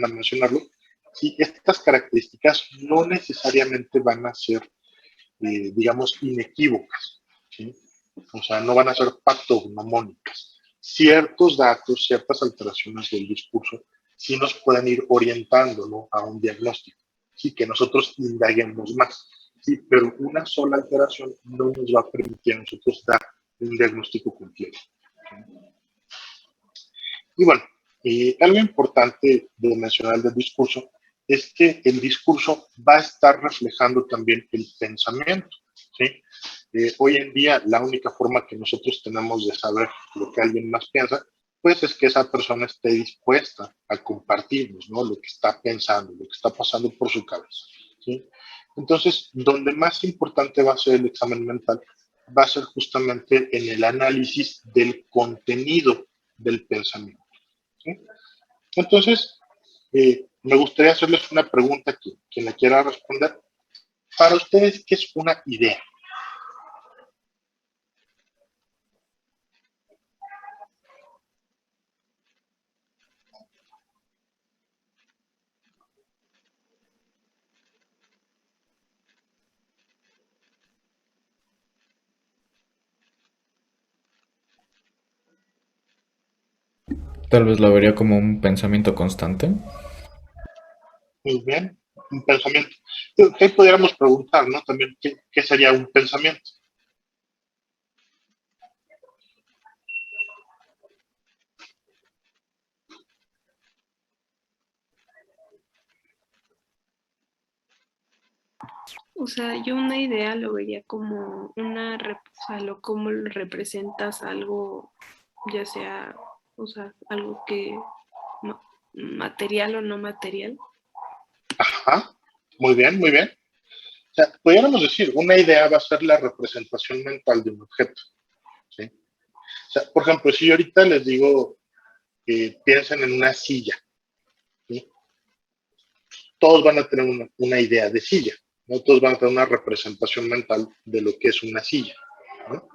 a mencionarlo, sí, estas características no necesariamente van a ser, digamos, inequívocas, ¿sí? O sea, no van a ser patognomónicas. Ciertos datos, ciertas alteraciones del discurso, sí nos pueden ir orientando, ¿no?, a un diagnóstico, sí, que nosotros indaguemos más, sí, pero una sola alteración no nos va a permitir a nosotros dar un diagnóstico completo. Y bueno, algo importante de mencionar del discurso es que el discurso va a estar reflejando también el pensamiento, ¿sí? Hoy en día la única forma que nosotros tenemos de saber lo que alguien más piensa, pues es que esa persona esté dispuesta a compartirnos, ¿no?, lo que está pensando, lo que está pasando por su cabeza, ¿sí? Entonces, donde más importante va a ser el examen mental, va a ser justamente en el análisis del contenido del pensamiento, ¿sí? Entonces, me gustaría hacerles una pregunta aquí, quien la quiera responder. Para ustedes, ¿qué es una idea? Tal vez lo vería como un pensamiento constante. Muy bien, un pensamiento. ¿Qué podríamos preguntar, no? También, ¿qué sería un pensamiento? O sea, yo una idea lo vería como o sea, cómo lo representas algo, ya sea, o sea, algo que ma- material o no material. Ajá, muy bien, muy bien. O sea, pudiéramos decir, una idea va a ser la representación mental de un objeto, ¿sí? O sea, por ejemplo, si yo ahorita les digo que piensen en una silla, ¿sí?, todos van a tener una idea de silla, ¿no? Todos van a tener una representación mental de lo que es una silla, ¿no?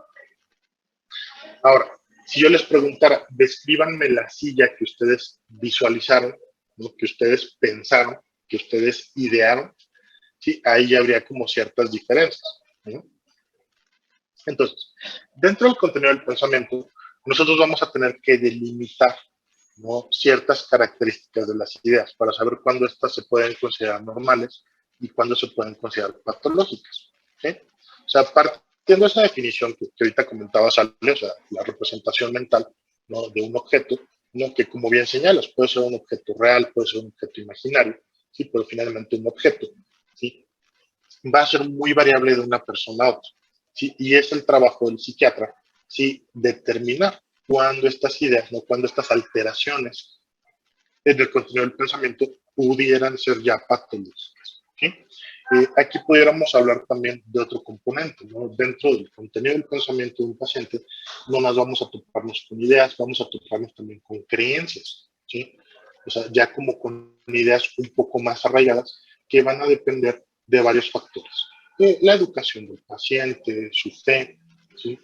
Ahora, si yo les preguntara, descríbanme la silla que ustedes visualizaron, ¿no?, que ustedes pensaron, que ustedes idearon, sí, ahí ya habría como ciertas diferencias, ¿no? Entonces, dentro del contenido del pensamiento, nosotros vamos a tener que delimitar, ¿no?, ciertas características de las ideas para saber cuándo estas se pueden considerar normales y cuándo se pueden considerar patológicas, ¿sí? O sea, partiendo de esa definición que ahorita comentaba Sale, o sea, la representación mental, ¿no?, de un objeto, ¿no?, que como bien señalas, puede ser un objeto real, puede ser un objeto imaginario, ¿sí?, pero finalmente un objeto, ¿sí?, va a ser muy variable de una persona a otra, ¿sí? Y es el trabajo del psiquiatra, ¿sí?, determinar cuándo estas ideas, ¿no?, cuándo estas alteraciones en el contenido del pensamiento pudieran ser ya patológicas, ¿sí? Aquí pudiéramos hablar también de otro componente, ¿no? Dentro del contenido del pensamiento de un paciente, no nos vamos a toparnos con ideas, vamos a toparnos también con creencias, ¿sí? O sea, ya como con ideas un poco más arraigadas que van a depender de varios factores. La educación del paciente, su fe, ¿sí?,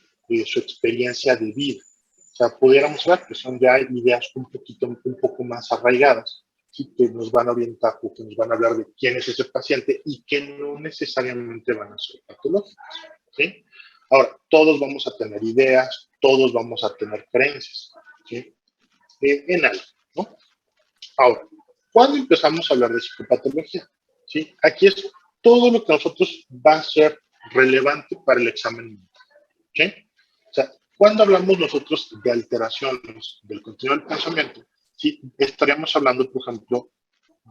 su experiencia de vida. O sea, pudiéramos ver que son ya ideas un poco más arraigadas, ¿sí?, que nos van a orientar o que nos van a hablar de quién es ese paciente y que no necesariamente van a ser patológicas, ¿sí? Ahora, todos vamos a tener ideas, todos vamos a tener creencias, ¿sí?, en algo, ¿no? Ahora, ¿cuándo empezamos a hablar de psicopatología? ¿Sí? Aquí es todo lo que a nosotros va a ser relevante para el examen mental, ¿sí? O sea, cuando hablamos nosotros de alteraciones del contenido del pensamiento, ¿sí?, estaríamos hablando, por ejemplo,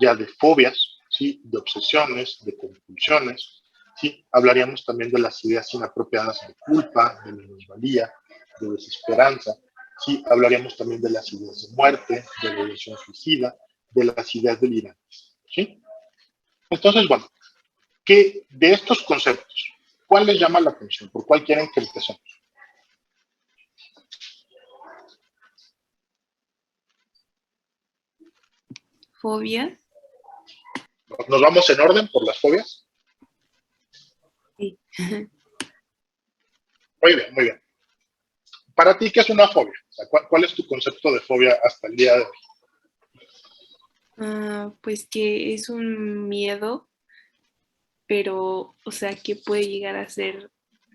ya de fobias, ¿sí?, de obsesiones, de compulsiones, ¿sí? Hablaríamos también de las ideas inapropiadas de culpa, de minusvalía, de desesperanza, ¿sí? Hablaríamos también de las ideas de muerte, de revolución suicida, de las ideas delirantes, ¿sí? Entonces, bueno, ¿qué de estos conceptos, cuál les llama la atención? ¿Por cuál quieren que empecemos? Fobia. ¿Nos vamos en orden por las fobias? Sí. Muy bien, muy bien. Para ti, ¿qué es una fobia? O sea, ¿cuál es tu concepto de fobia hasta el día de hoy? Pues que es un miedo, pero, o sea, que puede llegar a ser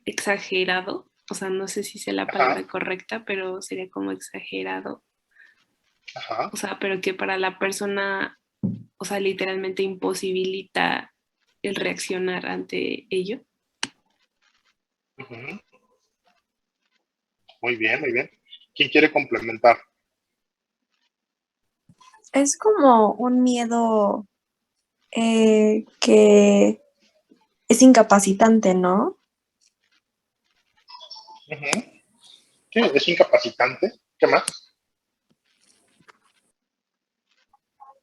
exagerado. O sea, no sé si sea la palabra Ajá, correcta, pero sería como exagerado. ajá. O sea, pero que para la persona, o sea, literalmente imposibilita el reaccionar ante ello. Ujú. Muy bien, muy bien. ¿Quién quiere complementar? Es como un miedo que es incapacitante, ¿no? Ujú. Sí, es incapacitante. ¿Qué más?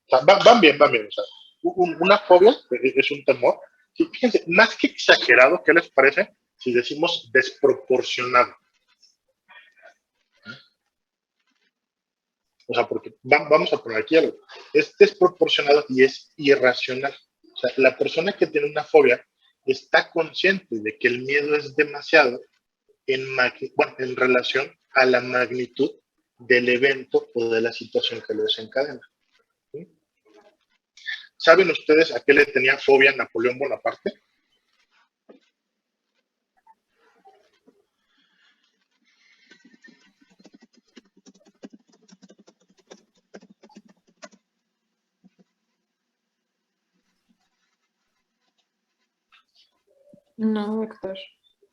O sea, van bien, van bien. O sea, una fobia es un temor. Sí, fíjense, más que exagerado, ¿qué les parece si decimos desproporcionado? O sea, porque vamos a poner aquí algo. Es desproporcionado y es irracional. O sea, la persona que tiene una fobia está consciente de que el miedo es demasiado bueno, en relación a la magnitud del evento o de la situación que lo desencadena. ¿Sí? ¿Saben ustedes a qué le tenía fobia Napoleón Bonaparte? No, Héctor.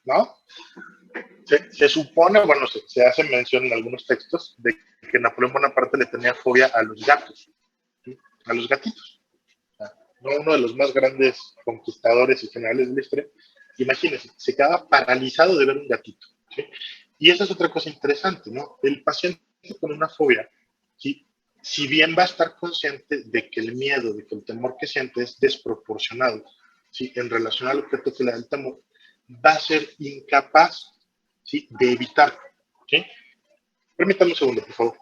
¿No? Se supone, bueno, se hace mención en algunos textos de que Napoleón Bonaparte le tenía fobia a los gatos, ¿sí? A los gatitos. O sea, ¿no? Uno de los más grandes conquistadores y generales de la historia. Imagínense, se quedaba paralizado de ver un gatito. ¿Sí? Y esa es otra cosa interesante, ¿no? El paciente con una fobia, ¿sí? Si bien va a estar consciente de que el miedo, de que el temor que siente es desproporcionado, ¿sí? En relación al objeto que le da el temor, va a ser incapaz, ¿sí? De evitarlo. ¿Sí? Permítame un segundo, por favor.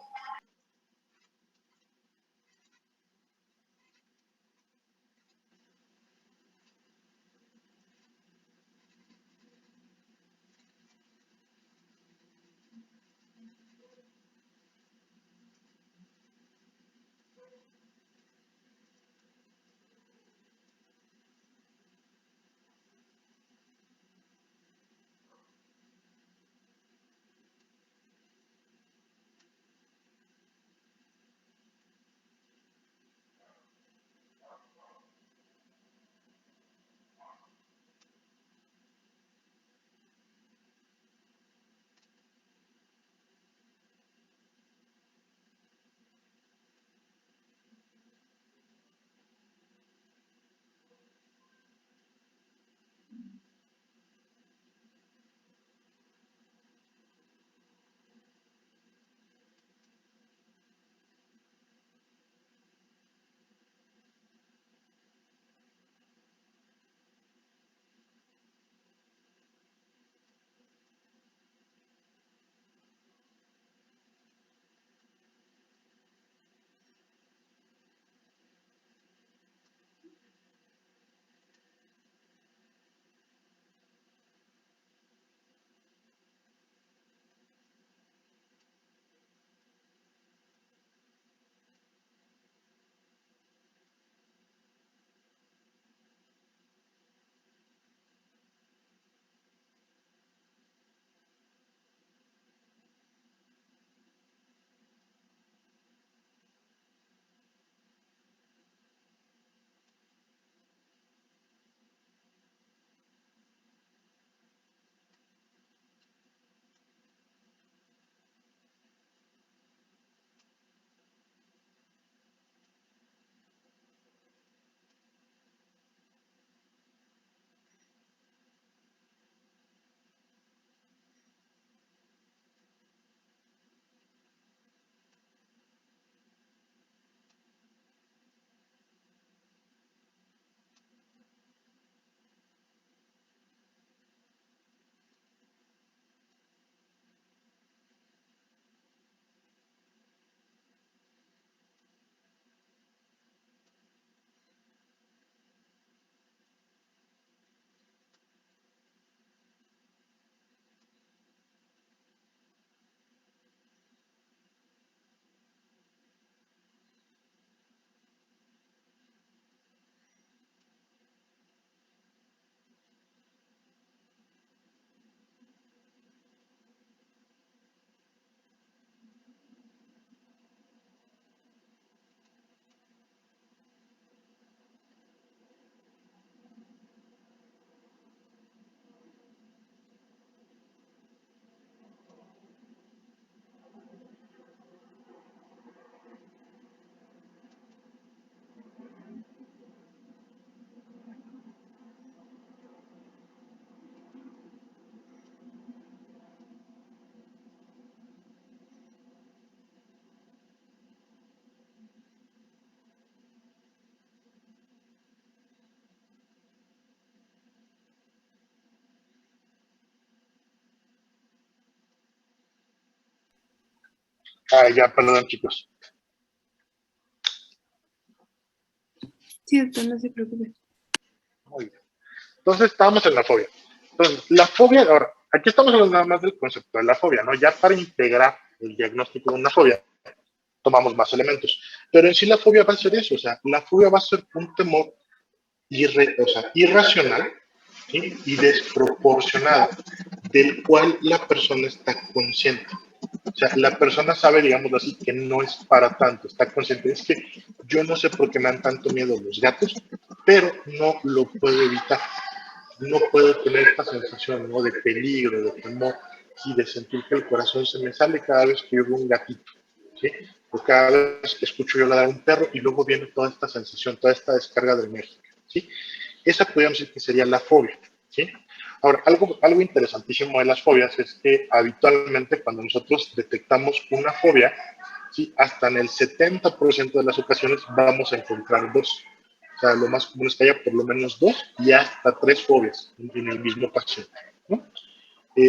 Ya, perdón, chicos. Sí, doctor, no se preocupe. Muy bien. Entonces, estábamos en la fobia. Entonces, la fobia, ahora, aquí estamos hablando nada más del concepto de la fobia, ¿no? Ya para integrar el diagnóstico de una fobia, tomamos más elementos. Pero en sí la fobia va a ser eso, o sea, la fobia va a ser un temor irracional, ¿sí? Y desproporcionado, del cual la persona está consciente. O sea, la persona sabe, digámoslo así, que no es para tanto, está consciente. Es que yo no sé por qué me dan tanto miedo los gatos, pero no lo puedo evitar. No puedo tener esta sensación, ¿no? De peligro, de temor y de sentir que el corazón se me sale cada vez que yo veo un gatito, ¿sí? O cada vez que escucho yo ladrar a un perro y luego viene toda esta sensación, toda esta descarga adrenérgica, ¿sí? Esa podríamos decir que sería la fobia, ¿sí? Ahora, algo interesantísimo de las fobias es que habitualmente cuando nosotros detectamos una fobia, ¿sí? Hasta en el 70% de las ocasiones vamos a encontrar dos. O sea, lo más común es que haya por lo menos dos y hasta tres fobias en el mismo paciente, ¿no?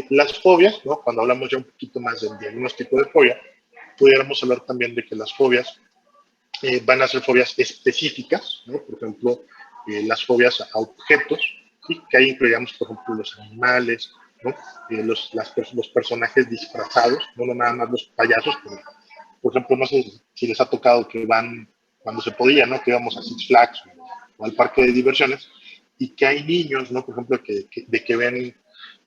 Las fobias, ¿no? Cuando hablamos ya un poquito más del diagnóstico de fobia, pudiéramos hablar también de que las fobias van a ser fobias específicas, ¿no? Por ejemplo, las fobias a objetos, ¿sí? Que ahí incluiríamos, por ejemplo, los animales, ¿no? Los personajes disfrazados, no nada más los payasos, pero, por ejemplo, no sé si les ha tocado que van, cuando se podía, ¿no? Que íbamos a Six Flags o al parque de diversiones, y que hay niños, ¿no? Por ejemplo, de que ven,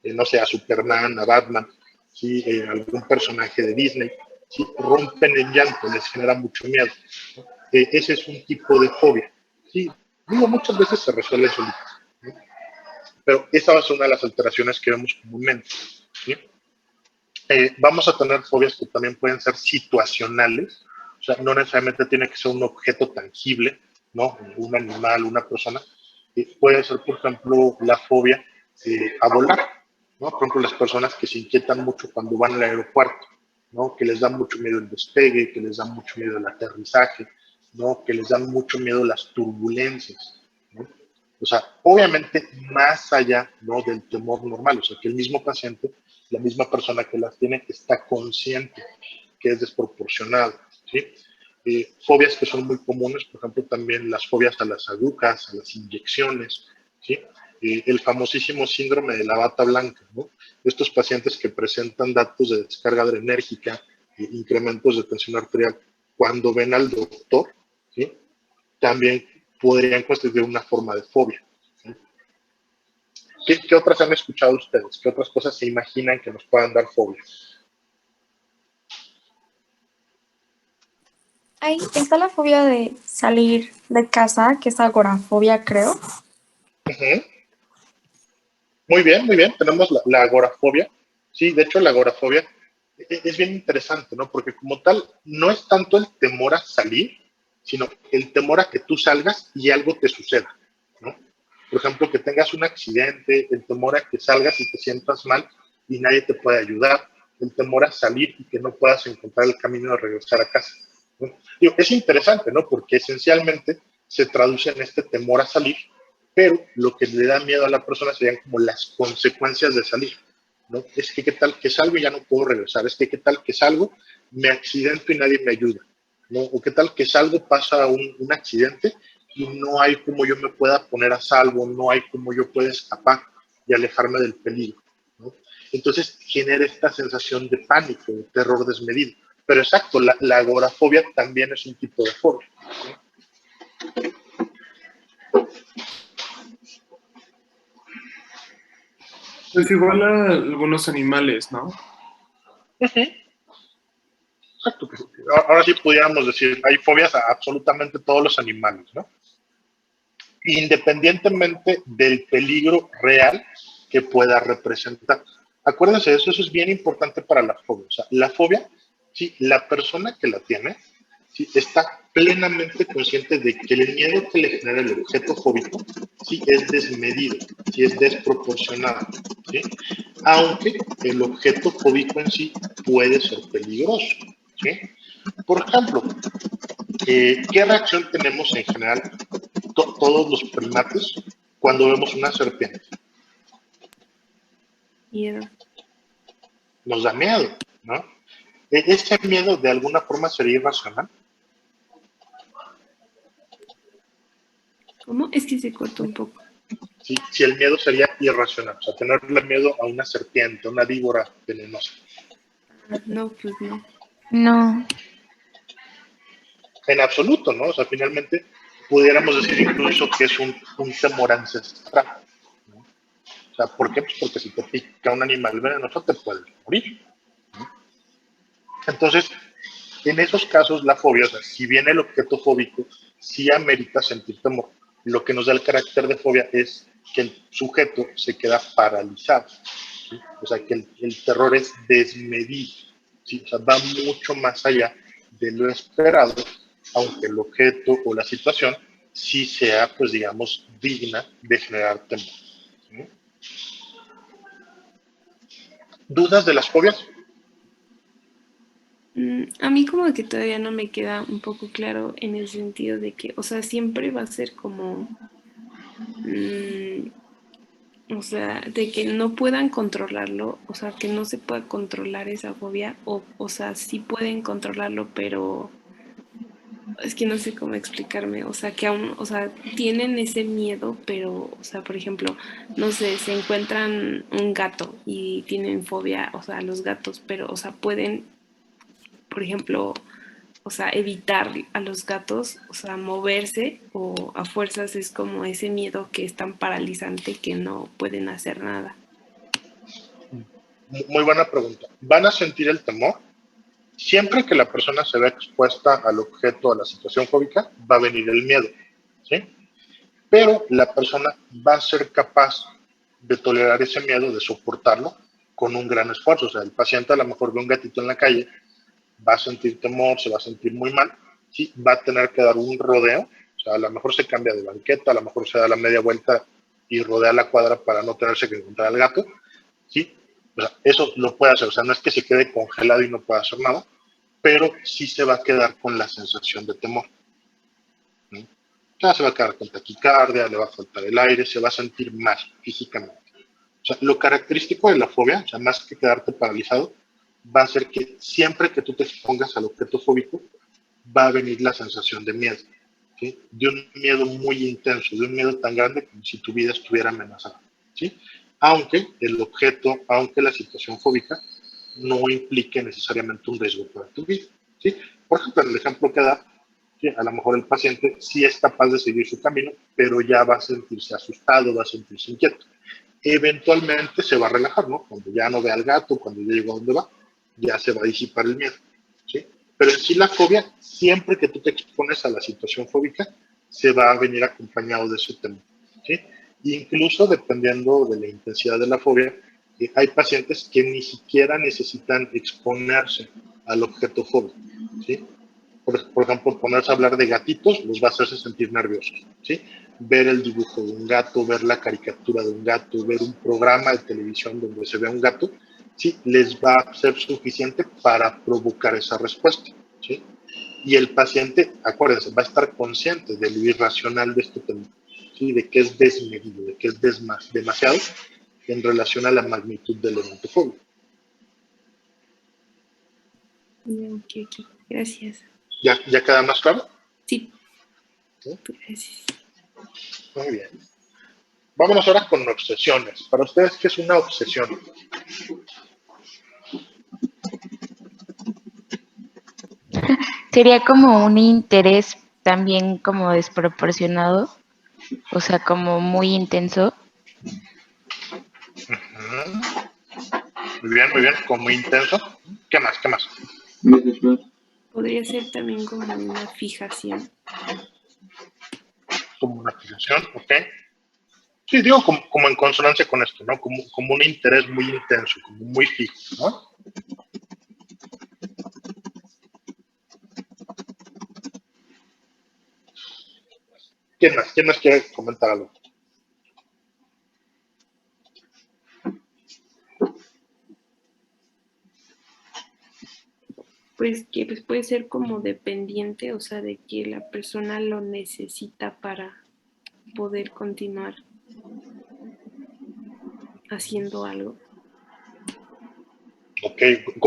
no sé, a Superman, a Batman, ¿sí? Algún personaje de Disney, ¿sí? Rompen en llanto, les genera mucho miedo, ¿no? Ese es un tipo de fobia, ¿sí? Digo, muchas veces se resuelve solito, ¿no? Pero esa va a ser una de las alteraciones que vemos comúnmente, ¿sí? Vamos a tener fobias que también pueden ser situacionales, o sea, no necesariamente tiene que ser un objeto tangible, ¿no? Un animal, una persona. Puede ser, por ejemplo, la fobia a volar, ¿no? Por ejemplo, las personas que se inquietan mucho cuando van al aeropuerto, ¿no? Que les da mucho miedo el despegue, que les da mucho miedo el aterrizaje, ¿no? Que les dan mucho miedo las turbulencias, ¿no? O sea, obviamente más allá, ¿no? Del temor normal, o sea, que el mismo paciente, la misma persona que las tiene, está consciente que es desproporcionado, ¿sí? Fobias que son muy comunes, por ejemplo, también las fobias a las agujas, a las inyecciones, ¿sí? El famosísimo síndrome de la bata blanca, ¿no? Estos pacientes que presentan datos de descarga adrenérgica, incrementos de tensión arterial, cuando ven al doctor, ¿sí? También podrían constituir una forma de fobia, ¿sí? ¿Qué otras han escuchado ustedes? ¿Qué otras cosas se imaginan que nos puedan dar fobia? Ahí está la fobia de salir de casa, que es agorafobia, creo. Uh-huh. Muy bien. Tenemos la agorafobia. Sí, de hecho, la agorafobia es bien interesante, ¿no? Porque como tal, no es tanto el temor a salir, sino el temor a que tú salgas y algo te suceda, ¿no? Por ejemplo, que tengas un accidente, el temor a que salgas y te sientas mal y nadie te puede ayudar, el temor a salir y que no puedas encontrar el camino de regresar a casa, ¿no? Digo, es interesante, ¿no? Porque esencialmente se traduce en este temor a salir, pero lo que le da miedo a la persona serían como las consecuencias de salir, ¿no? Es que qué tal que salgo y ya no puedo regresar, es que qué tal que salgo, me accidento y nadie me ayuda, ¿no? O qué tal que salgo, pasa un accidente y no hay como yo me pueda poner a salvo, no hay como yo pueda escapar y alejarme del peligro, ¿no? Entonces genera esta sensación de pánico, de terror desmedido. Pero exacto, la agorafobia también es un tipo de fobia, ¿no? Pues igual a algunos animales, ¿no? Exacto. Ahora sí pudiéramos decir, hay fobias a absolutamente todos los animales, ¿no? Independientemente del peligro real que pueda representar. Acuérdense de eso, eso es bien importante para la fobia. O sea, la fobia, sí, la persona que la tiene, sí, está plenamente consciente de que el miedo que le genera el objeto fóbico, sí, es desmedido, sí, es desproporcionado, ¿sí? Aunque el objeto fóbico en sí puede ser peligroso, ¿sí? Por ejemplo, ¿qué reacción tenemos en general todos los primates cuando vemos una serpiente? Miedo. Nos da miedo, ¿no? ¿Ese miedo de alguna forma sería irracional? ¿Cómo? Es que se cortó un poco. Si el miedo sería irracional, o sea, tenerle miedo a una serpiente, a una víbora venenosa. No, pues no. No, En absoluto, ¿no? O sea, finalmente pudiéramos decir incluso que es un temor ancestral, ¿no? O sea, ¿por qué? Pues porque si te pica un animal venenoso te puedes morir, ¿no? Entonces, en esos casos, la fobia, o sea, si bien el objeto fóbico sí amerita sentir temor, lo que nos da el carácter de fobia es que el sujeto se queda paralizado, ¿sí? O sea, que el terror es desmedido, ¿sí? O sea, va mucho más allá de lo esperado, aunque el objeto o la situación sí sea, pues digamos, digna de generar temor, ¿sí? ¿Dudas de las fobias? A mí como que todavía no me queda un poco claro en el sentido de que, o sea, siempre va a ser como, mm, o sea, de que no puedan controlarlo, o sea, que no se pueda controlar esa fobia, o sea, sí pueden controlarlo, pero es que no sé cómo explicarme, o sea, que aún, o sea, tienen ese miedo, pero, o sea, por ejemplo, no sé, se encuentran un gato y tienen fobia, o sea, a los gatos, pero, o sea, pueden, por ejemplo, o sea, evitar a los gatos, o sea, moverse o a fuerzas es como ese miedo que es tan paralizante que no pueden hacer nada. Muy buena pregunta. ¿Van a sentir el temor? Siempre que la persona se ve expuesta al objeto, a la situación fóbica, va a venir el miedo, ¿sí? Pero la persona va a ser capaz de tolerar ese miedo, de soportarlo con un gran esfuerzo. O sea, el paciente a lo mejor ve un gatito en la calle, va a sentir temor, se va a sentir muy mal, ¿sí? Va a tener que dar un rodeo, o sea, a lo mejor se cambia de banqueta, a lo mejor se da la media vuelta y rodea la cuadra para no tenerse que encontrar al gato, ¿sí? O sea, eso lo puede hacer, o sea, no es que se quede congelado y no pueda hacer nada, pero sí se va a quedar con la sensación de temor, ¿no? Ya se va a quedar con taquicardia, le va a faltar el aire, se va a sentir mal físicamente. O sea, lo característico de la fobia, o sea, más que quedarte paralizado, va a ser que siempre que tú te expongas al objeto fóbico, va a venir la sensación de miedo, ¿sí? De un miedo muy intenso, de un miedo tan grande como si tu vida estuviera amenazada, ¿sí? Aunque el objeto, aunque la situación fóbica no implique necesariamente un riesgo para tu vida, ¿sí? Por ejemplo, en el ejemplo que da, ¿sí? A lo mejor el paciente sí es capaz de seguir su camino, pero ya va a sentirse asustado, va a sentirse inquieto. Eventualmente se va a relajar, ¿no? Cuando ya no ve al gato, cuando ya llegó a donde va, ya se va a disipar el miedo, ¿sí? Pero en sí la fobia, siempre que tú te expones a la situación fóbica, se va a venir acompañado de ese tema, ¿sí? Incluso dependiendo de la intensidad de la fobia, hay pacientes que ni siquiera necesitan exponerse al objeto fóbico, ¿sí? Por ejemplo, ponerse a hablar de gatitos los va a hacerse sentir nerviosos, ¿sí? Ver el dibujo de un gato, ver la caricatura de un gato, ver un programa de televisión donde se ve un gato, ¿sí? Les va a ser suficiente para provocar esa respuesta, ¿sí? Y el paciente, acuérdense, va a estar consciente de lo irracional de este tema, ¿sí? De que es desmedido, de que es demasiado en relación a la magnitud del evento fóbico. Ok, ok, gracias. ¿Ya queda más claro? Sí, ¿Sí? gracias. Muy bien. Vámonos ahora con obsesiones. Para ustedes, ¿qué es una obsesión? Sería como un interés también como desproporcionado, o sea, como muy intenso. Uh-huh. Muy bien, como intenso. ¿Qué más? ¿Qué más? Podría ser también como una fijación. Como una fijación, ¿ok? Sí, digo como en consonancia con esto, ¿no? Como un interés muy intenso, como muy fijo, ¿no? ¿Quién más? ¿Quién más quiere comentar algo? Pues que pues puede ser como dependiente, o sea, de que la persona lo necesita para poder continuar haciendo algo. Ok,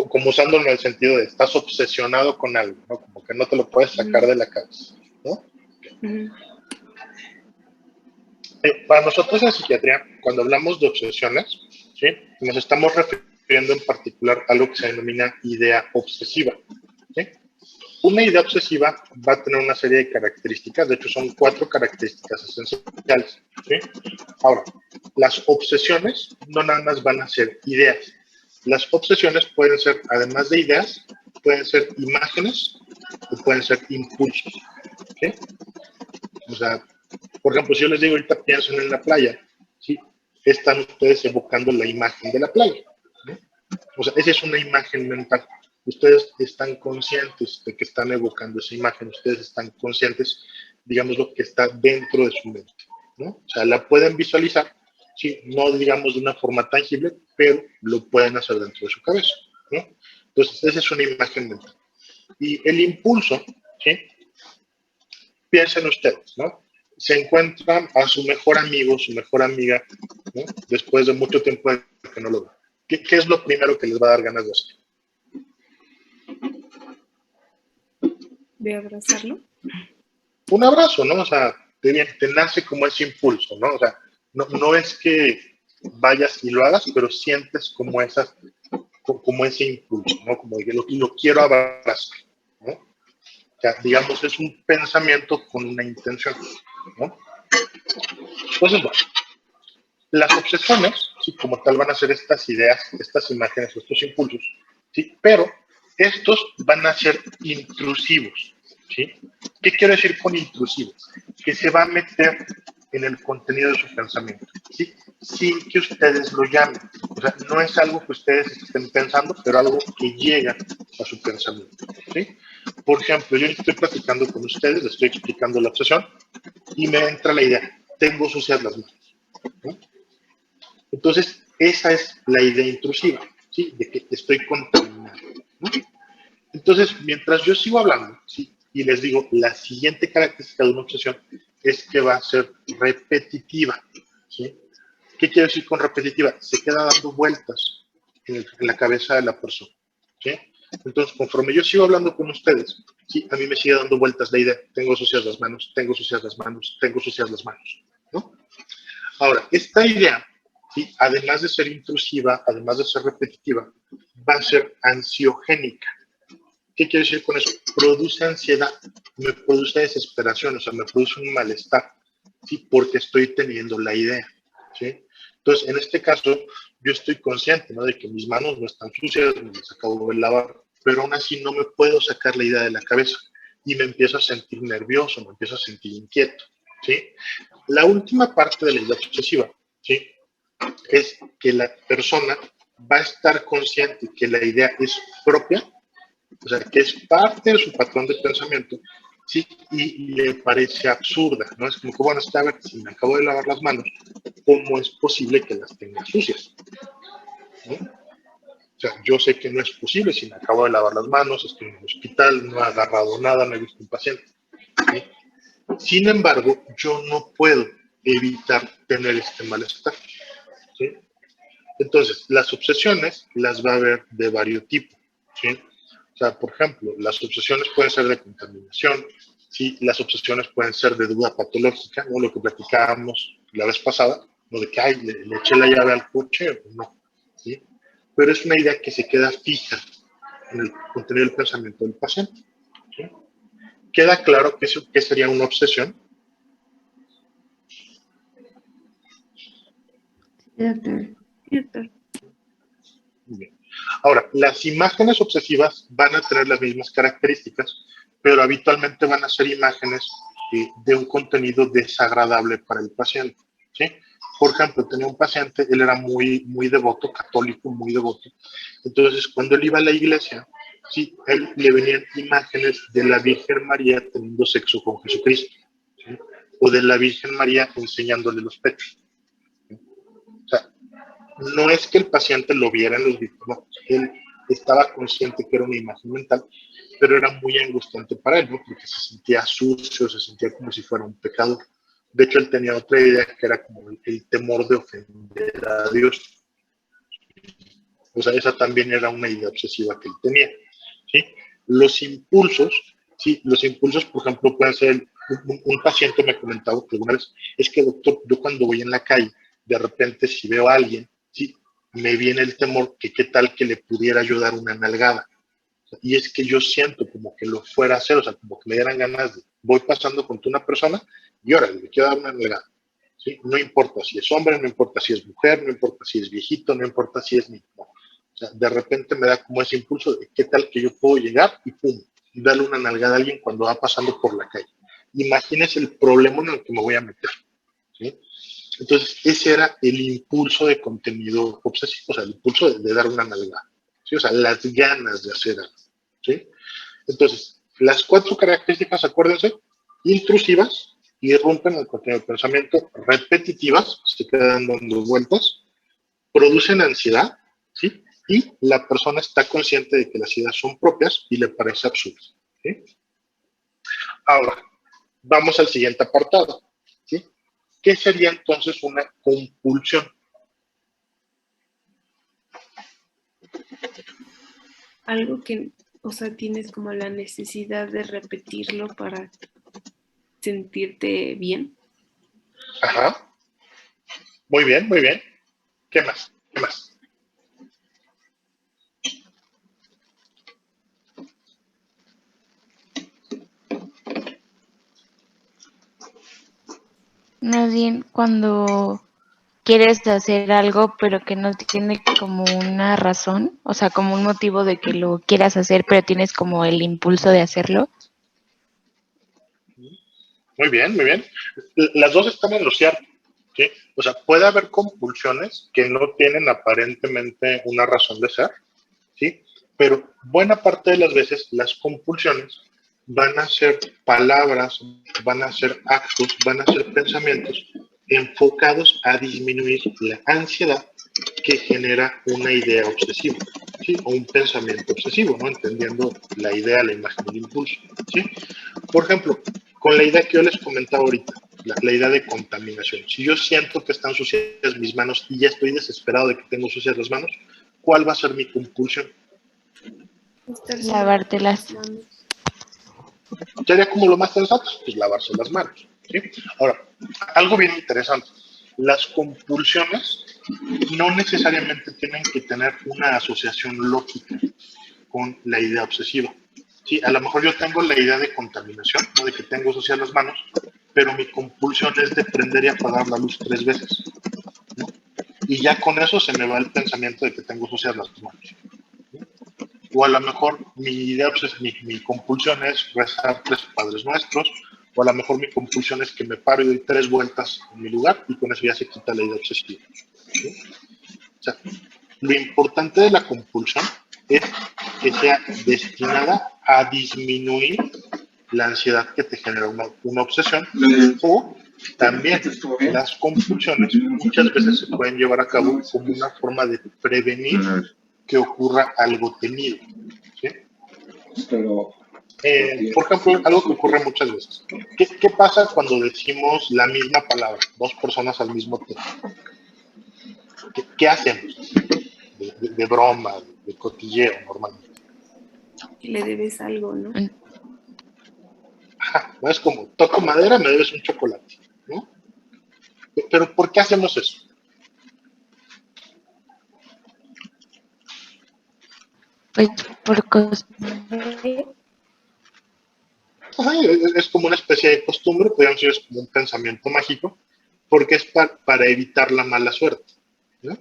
como usándolo en el sentido de estás obsesionado con algo, ¿no? Como que no te lo puedes sacar de la cabeza, ¿no? Ujú. Para nosotros en psiquiatría, cuando hablamos de obsesiones, ¿sí? Nos estamos refiriendo en particular a algo que se denomina idea obsesiva, ¿sí? Una idea obsesiva va a tener una serie de características, de hecho son 4 características esenciales, ¿sí? Ahora, las obsesiones no nada más van a ser ideas. Las obsesiones pueden ser, además de ideas, pueden ser imágenes o pueden ser impulsos, ¿sí? O sea, por ejemplo, si yo les digo ahorita piensen en la playa, ¿sí? Están ustedes evocando la imagen de la playa, ¿no? O sea, esa es una imagen mental. Ustedes están conscientes de que están evocando esa imagen, ustedes están conscientes, digamos, lo que está dentro de su mente, ¿no? O sea, la pueden visualizar, sí, no digamos de una forma tangible, pero lo pueden hacer dentro de su cabeza, ¿no? Entonces, esa es una imagen mental. Y el impulso, ¿sí? Piensen ustedes, ¿no? Se encuentran a su mejor amigo, su mejor amiga, ¿no? Después de mucho tiempo de que no lo ven. ¿Qué es lo primero que les va a dar ganas de hacer? De abrazarlo. Un abrazo, ¿no? O sea, te nace como ese impulso, ¿no? O sea, no es que vayas y lo hagas, pero sientes como ese impulso, ¿no? Como que lo quiero abrazar, ¿no? O sea, digamos, es un pensamiento con una intención, ¿no? Entonces, bueno, las obsesiones, sí, como tal, van a ser estas ideas, estas imágenes, estos impulsos, sí, pero estos van a ser intrusivos, ¿sí? ¿Qué quiero decir con intrusivos? Que se va a meter en el contenido de su pensamiento, ¿sí? Sin que ustedes lo llamen. O sea, no es algo que ustedes estén pensando, pero algo que llega a su pensamiento, ¿sí? Por ejemplo, yo estoy platicando con ustedes, les estoy explicando la obsesión y me entra la idea, tengo sucias las manos, ¿no? Entonces, esa es la idea intrusiva, ¿sí? De que estoy contaminado, ¿no? Entonces, mientras yo sigo hablando, ¿sí? Y les digo, la siguiente característica de una obsesión es que va a ser repetitiva, ¿sí? ¿Qué quiero decir con repetitiva? Se queda dando vueltas en la cabeza de la persona, ¿sí? Entonces, conforme yo sigo hablando con ustedes, ¿sí? A mí me sigue dando vueltas la idea, tengo sucias las manos, tengo sucias las manos, tengo sucias las manos, ¿no? Ahora, esta idea, ¿sí? Además de ser intrusiva, además de ser repetitiva, va a ser ansiogénica. ¿Qué quiere decir con eso? Produce ansiedad, me produce desesperación, o sea, me produce un malestar, ¿sí? Porque estoy teniendo la idea, ¿sí? Entonces, en este caso, yo estoy consciente, ¿no? De que mis manos no están sucias, me las acabo de lavar, pero aún así no me puedo sacar la idea de la cabeza y me empiezo a sentir nervioso, me empiezo a sentir inquieto, ¿sí? La última parte de la idea obsesiva, ¿sí? Es que la persona va a estar consciente que la idea es propia, o sea, que es parte de su patrón de pensamiento, ¿sí? Y le parece absurda, ¿no? Es como que, bueno, está a ver, si me acabo de lavar las manos, ¿cómo es posible que las tenga sucias? ¿No? O sea, yo sé que no es posible si me acabo de lavar las manos, estoy en el hospital, no he agarrado nada, no he visto un paciente, ¿sí? Sin embargo, yo no puedo evitar tener este malestar, ¿sí? Entonces, las obsesiones las va a haber de varios tipos, ¿sí? O sea, por ejemplo, las obsesiones pueden ser de contaminación, ¿sí? Las obsesiones pueden ser de duda patológica, ¿no? Lo que platicábamos la vez pasada, ¿no? De que, ay, le eché la llave al coche, o no, ¿sí? Pero es una idea que se queda fija en el contenido del pensamiento del paciente, ¿sí? ¿Queda claro que sería una obsesión? Cierto. Muy bien. Ahora, las imágenes obsesivas van a tener las mismas características, pero habitualmente van a ser imágenes de un contenido desagradable para el paciente, ¿sí? Por ejemplo, tenía un paciente, él era muy devoto, católico, muy devoto. Entonces, cuando él iba a la iglesia, sí, a él le venían imágenes de la Virgen María teniendo sexo con Jesucristo, ¿sí? O de la Virgen María enseñándole los pechos. ¿Sí? O sea, no es que el paciente lo viera en los videos, no, él estaba consciente que era una imagen mental, pero era muy angustiante para él, ¿no? Porque se sentía sucio, se sentía como si fuera un pecador. De hecho, él tenía otra idea que era como el temor de ofender a Dios. O sea, esa también era una idea obsesiva que él tenía, ¿sí? Los impulsos, sí, los impulsos, por ejemplo, pueden ser, un paciente me comentaba que alguna vez, es que doctor, yo cuando voy en la calle, de repente si veo a alguien, sí, me viene el temor que qué tal que le pudiera ayudar una nalgada. Y es que yo siento como que lo fuera a hacer, o sea, como que me dieran ganas de, voy pasando con una persona y ahora le quiero dar una nalgada. ¿Sí? No importa si es hombre, no importa si es mujer, no importa si es viejito, no importa si es niño. O sea, de repente me da como ese impulso de qué tal que yo puedo llegar y pum, darle una nalgada a alguien cuando va pasando por la calle. Imagínese el problema en el que me voy a meter. ¿Sí? Entonces, ese era el impulso de contenido obsesivo, o sea, el impulso de dar una nalgada. ¿Sí? O sea, las ganas de hacer algo. ¿Sí? Entonces, las 4 características, acuérdense, intrusivas, irrumpen el contenido del pensamiento, repetitivas, se quedan dando vueltas, producen ansiedad, ¿sí? Y la persona está consciente de que las ideas son propias y le parece absurdo, ¿sí? Ahora, vamos al siguiente apartado, ¿sí? ¿Qué sería entonces una compulsión? Algo que, o sea, tienes como la necesidad de repetirlo para sentirte bien. Ajá. Muy bien, muy bien. ¿Qué más? ¿Qué más? Más bien cuando quieres hacer algo, pero que no tiene como una razón, o sea, como un motivo de que lo quieras hacer, pero tienes como el impulso de hacerlo. Muy bien, muy bien. Las dos están en lo cierto, ¿sí? O sea, puede haber compulsiones que no tienen aparentemente una razón de ser, ¿sí? Pero buena parte de las veces las compulsiones van a ser palabras, van a ser actos, van a ser pensamientos enfocados a disminuir la ansiedad que genera una idea obsesiva, ¿sí? O un pensamiento obsesivo, ¿no? Entendiendo la idea, la imagen, el impulso, ¿sí? Por ejemplo, con la idea que yo les comentaba ahorita, la idea de contaminación. Si yo siento que están sucias mis manos y ya estoy desesperado de que tengo sucias las manos, ¿cuál va a ser mi compulsión? Estarse lavando las Lavártelas. manos. Sería como lo más sensato, pues lavarse las manos, ¿sí? Ahora, algo bien interesante. Las compulsiones no necesariamente tienen que tener una asociación lógica con la idea obsesiva. Sí, a lo mejor yo tengo la idea de contaminación, ¿no? De que tengo sucias las manos, pero mi compulsión es de prender y apagar la luz 3 veces, ¿no? Y ya con eso se me va el pensamiento de que tengo sucias las manos. O a lo mejor mi idea, pues, mi compulsión es rezar 3 Padres Nuestros, o a lo mejor mi compulsión es que me paro y doy 3 vueltas en mi lugar y con eso ya se quita la idea obsesiva. ¿Sí? O sea, lo importante de la compulsión es que sea destinada a disminuir la ansiedad que te genera una obsesión, o también las compulsiones muchas veces se pueden llevar a cabo como una forma de prevenir que ocurra algo temido. ¿Sí? Por ejemplo, algo que ocurre muchas veces. ¿Qué pasa cuando decimos la misma palabra, 2 personas al mismo tiempo? ¿Qué hacemos? De broma, de cotilleo, normalmente. Que le debes algo, ¿no? Ajá, ¿no? Es como, toco madera, me debes un chocolate, ¿no? Pero ¿por qué hacemos eso? Pues por costumbre. Ajá, es como una especie de costumbre, podríamos decir, es como un pensamiento mágico, porque es para evitar la mala suerte, ¿no?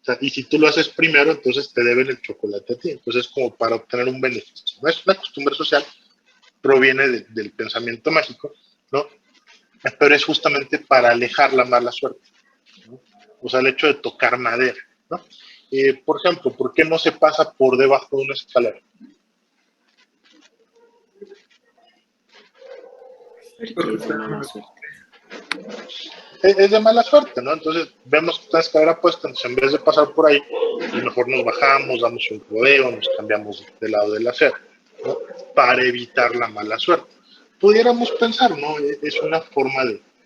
O sea, y si tú lo haces primero, entonces te deben el chocolate a ti. Entonces, es como para obtener un beneficio. No es una costumbre social, proviene del pensamiento mágico, ¿no? Pero es justamente para alejar la mala suerte, ¿no? O sea, el hecho de tocar madera, ¿no? Por ejemplo, ¿por qué no se pasa por debajo de una escalera? Porque es de mala suerte. Es de mala suerte, ¿no? Entonces vemos que está la escalera puesta, entonces en vez de pasar por ahí, a lo mejor nos bajamos, damos un rodeo, nos cambiamos del lado de la acera, ¿no? Para evitar la mala suerte. Pudiéramos pensar, ¿no? Es una forma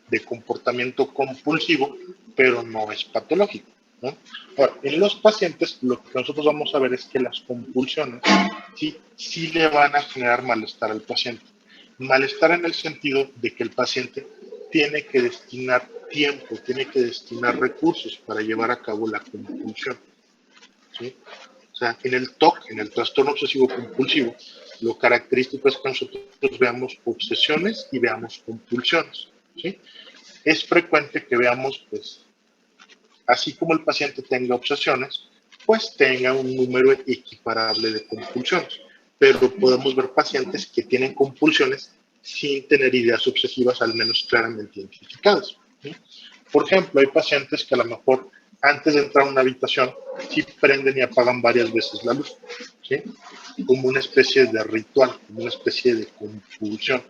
de comportamiento compulsivo, pero no es patológico, ¿no? Ahora, en los pacientes, lo que nosotros vamos a ver es que las compulsiones sí le van a generar malestar al paciente. Malestar en el sentido de que el paciente tiene que destinar tiempo, tiene que destinar recursos para llevar a cabo la compulsión, ¿sí? O sea, en el TOC, en el trastorno obsesivo compulsivo, lo característico es que nosotros veamos obsesiones y veamos compulsiones, ¿sí? Es frecuente que veamos, pues, así como el paciente tenga obsesiones, pues tenga un número equiparable de compulsiones. Pero podemos ver pacientes que tienen compulsiones sin tener ideas obsesivas al menos claramente identificadas, ¿sí? Por ejemplo, hay pacientes que a lo mejor antes de entrar a una habitación sí prenden y apagan varias veces la luz, ¿sí? Como una especie de ritual, como una especie de compulsión,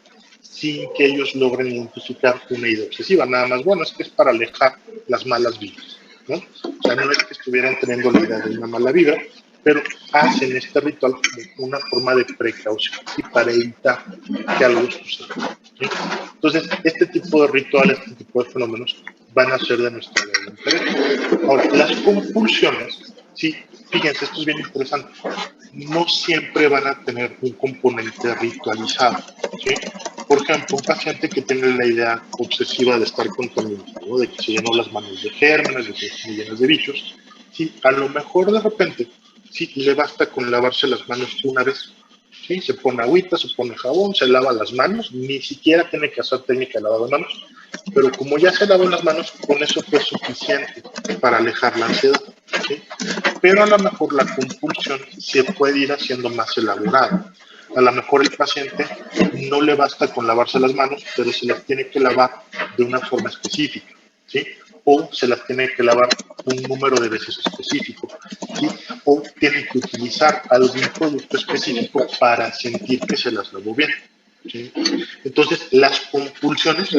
sin que ellos logren identificar una idea obsesiva. Nada más, bueno, es que es para alejar las malas vibras, ¿no? O sea, no es que estuvieran teniendo la idea de una mala vibra, pero hacen este ritual como una forma de precaución y para evitar que algo suceda, ¿sí? Entonces, este tipo de rituales, este tipo de fenómenos van a ser de nuestra área de interés. Ahora, las compulsiones, sí, fíjense, esto es bien interesante, no siempre van a tener un componente ritualizado, ¿sí? Por ejemplo, un paciente que tiene la idea obsesiva de estar contaminado, ¿no? De que se llenó las manos de gérmenes, de que están llenas de bichos, sí, a lo mejor de repente, sí, le basta con lavarse las manos una vez, ¿sí? Se pone agüita, se pone jabón, se lava las manos, ni siquiera tiene que hacer técnica de lavado de manos, pero como ya se lavó las manos, con eso fue suficiente para alejar la ansiedad, ¿sí? Pero a lo mejor la compulsión se puede ir haciendo más elaborada. A lo mejor el paciente no le basta con lavarse las manos, pero se las tiene que lavar de una forma específica, ¿sí? O se las tiene que lavar un número de veces específico, ¿sí? O tiene que utilizar algún producto específico para sentir que se las lavó bien, ¿sí? Entonces, las compulsiones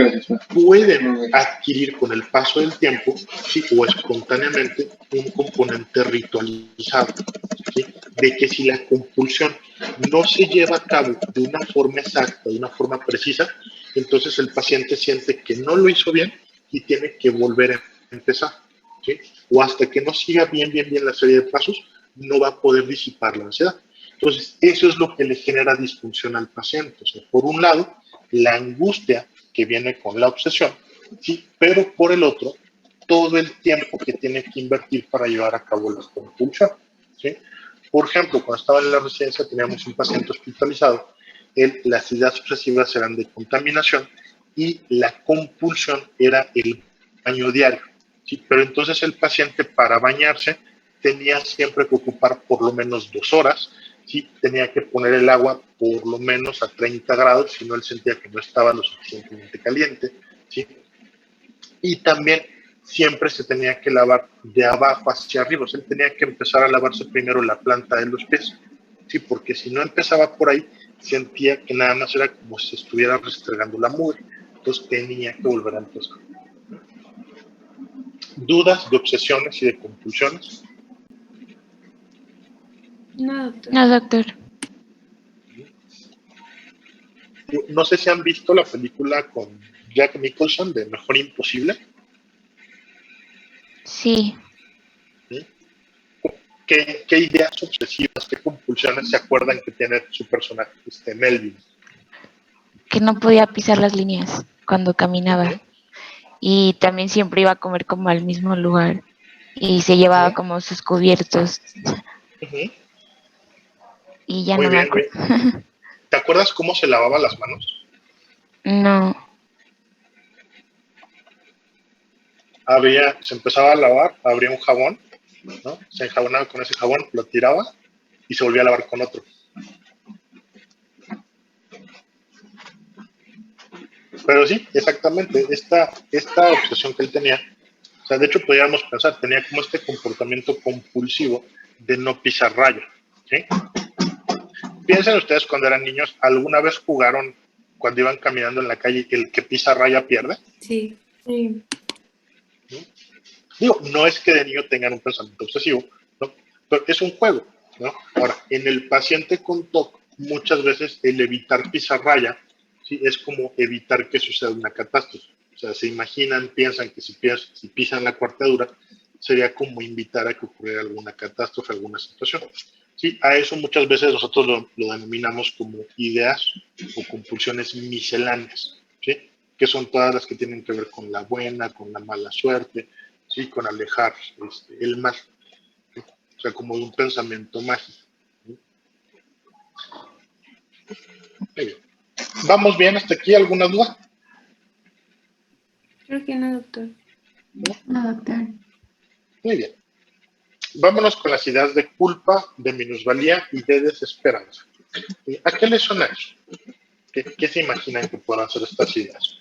pueden adquirir con el paso del tiempo, ¿sí? O espontáneamente, un componente ritualizado, ¿sí? De que si la compulsión no se lleva a cabo de una forma exacta, de una forma precisa, entonces el paciente siente que no lo hizo bien y tiene que volver a empezar, ¿sí? O hasta que no siga bien la serie de pasos, no va a poder disipar la ansiedad. Entonces, eso es lo que le genera disfunción al paciente. O sea, por un lado, la angustia que viene con la obsesión, ¿sí? Pero por el otro, todo el tiempo que tiene que invertir para llevar a cabo la compulsión, ¿sí? Por ejemplo, cuando estaba en la residencia teníamos un paciente hospitalizado, las ideas obsesivas eran de contaminación y la compulsión era el baño diario, ¿sí? Pero entonces el paciente para bañarse tenía siempre que ocupar por lo menos 2 horas, ¿sí? Tenía que poner el agua por lo menos a 30 grados, si no él sentía que no estaba lo suficientemente caliente, ¿sí? Y también siempre se tenía que lavar de abajo hacia arriba, o sea, él tenía que empezar a lavarse primero la planta de los pies, ¿sí? Porque si no empezaba por ahí, sentía que nada más era como si estuviera restregando la mugre, entonces tenía que volver a empezar. ¿Dudas de obsesiones y de compulsiones? No, doctor. No, doctor. No sé si han visto la película con Jack Nicholson de Mejor Imposible. Sí, ¿Sí? ¿Qué ideas obsesivas, qué compulsiones se acuerdan que tiene su personaje, Melvin? que no podía pisar las líneas cuando caminaba. Ujú. Y también siempre iba a comer como al mismo lugar. Y se llevaba Ujú. como sus cubiertos. Ujú. Y ya Muy no me bien, acuerdo. ¿te acuerdas cómo se lavaba las manos? No. Se empezaba a lavar, abría un jabón, ¿no? Se enjabonaba con ese jabón, lo tiraba y se volvía a lavar con otro. Pero sí, exactamente, esta obsesión que él tenía, o sea, de hecho podríamos pensar, tenía como este comportamiento compulsivo de no pisar raya, ¿sí? Piensen ustedes cuando eran niños, ¿alguna vez jugaron cuando iban caminando en la calle que el que pisa raya pierde? Sí. Sí. ¿Sí? Digo, no es que de niño tengan un pensamiento obsesivo, ¿no? Pero es un juego, ¿no? Ahora, en el paciente con TOC, muchas veces el evitar pisar raya, ¿sí? Es como evitar que suceda una catástrofe. O sea, se imaginan, piensan que si pisan la cuartadura, sería como invitar a que ocurriera alguna catástrofe, alguna situación. Sí, a eso muchas veces nosotros lo denominamos como ideas o compulsiones misceláneas, ¿sí? Que son todas las que tienen que ver con la buena, con la mala suerte, ¿sí? Con alejar el mal, ¿sí? O sea, como de un pensamiento mágico, ¿sí? Muy bien. ¿Vamos bien hasta aquí? ¿Alguna duda? Creo que no, doctor. No, doctor. Muy bien. Vámonos con las ideas de culpa, de minusvalía y de desesperanza. ¿A qué les suena eso? ¿Qué se imaginan que puedan ser estas ideas?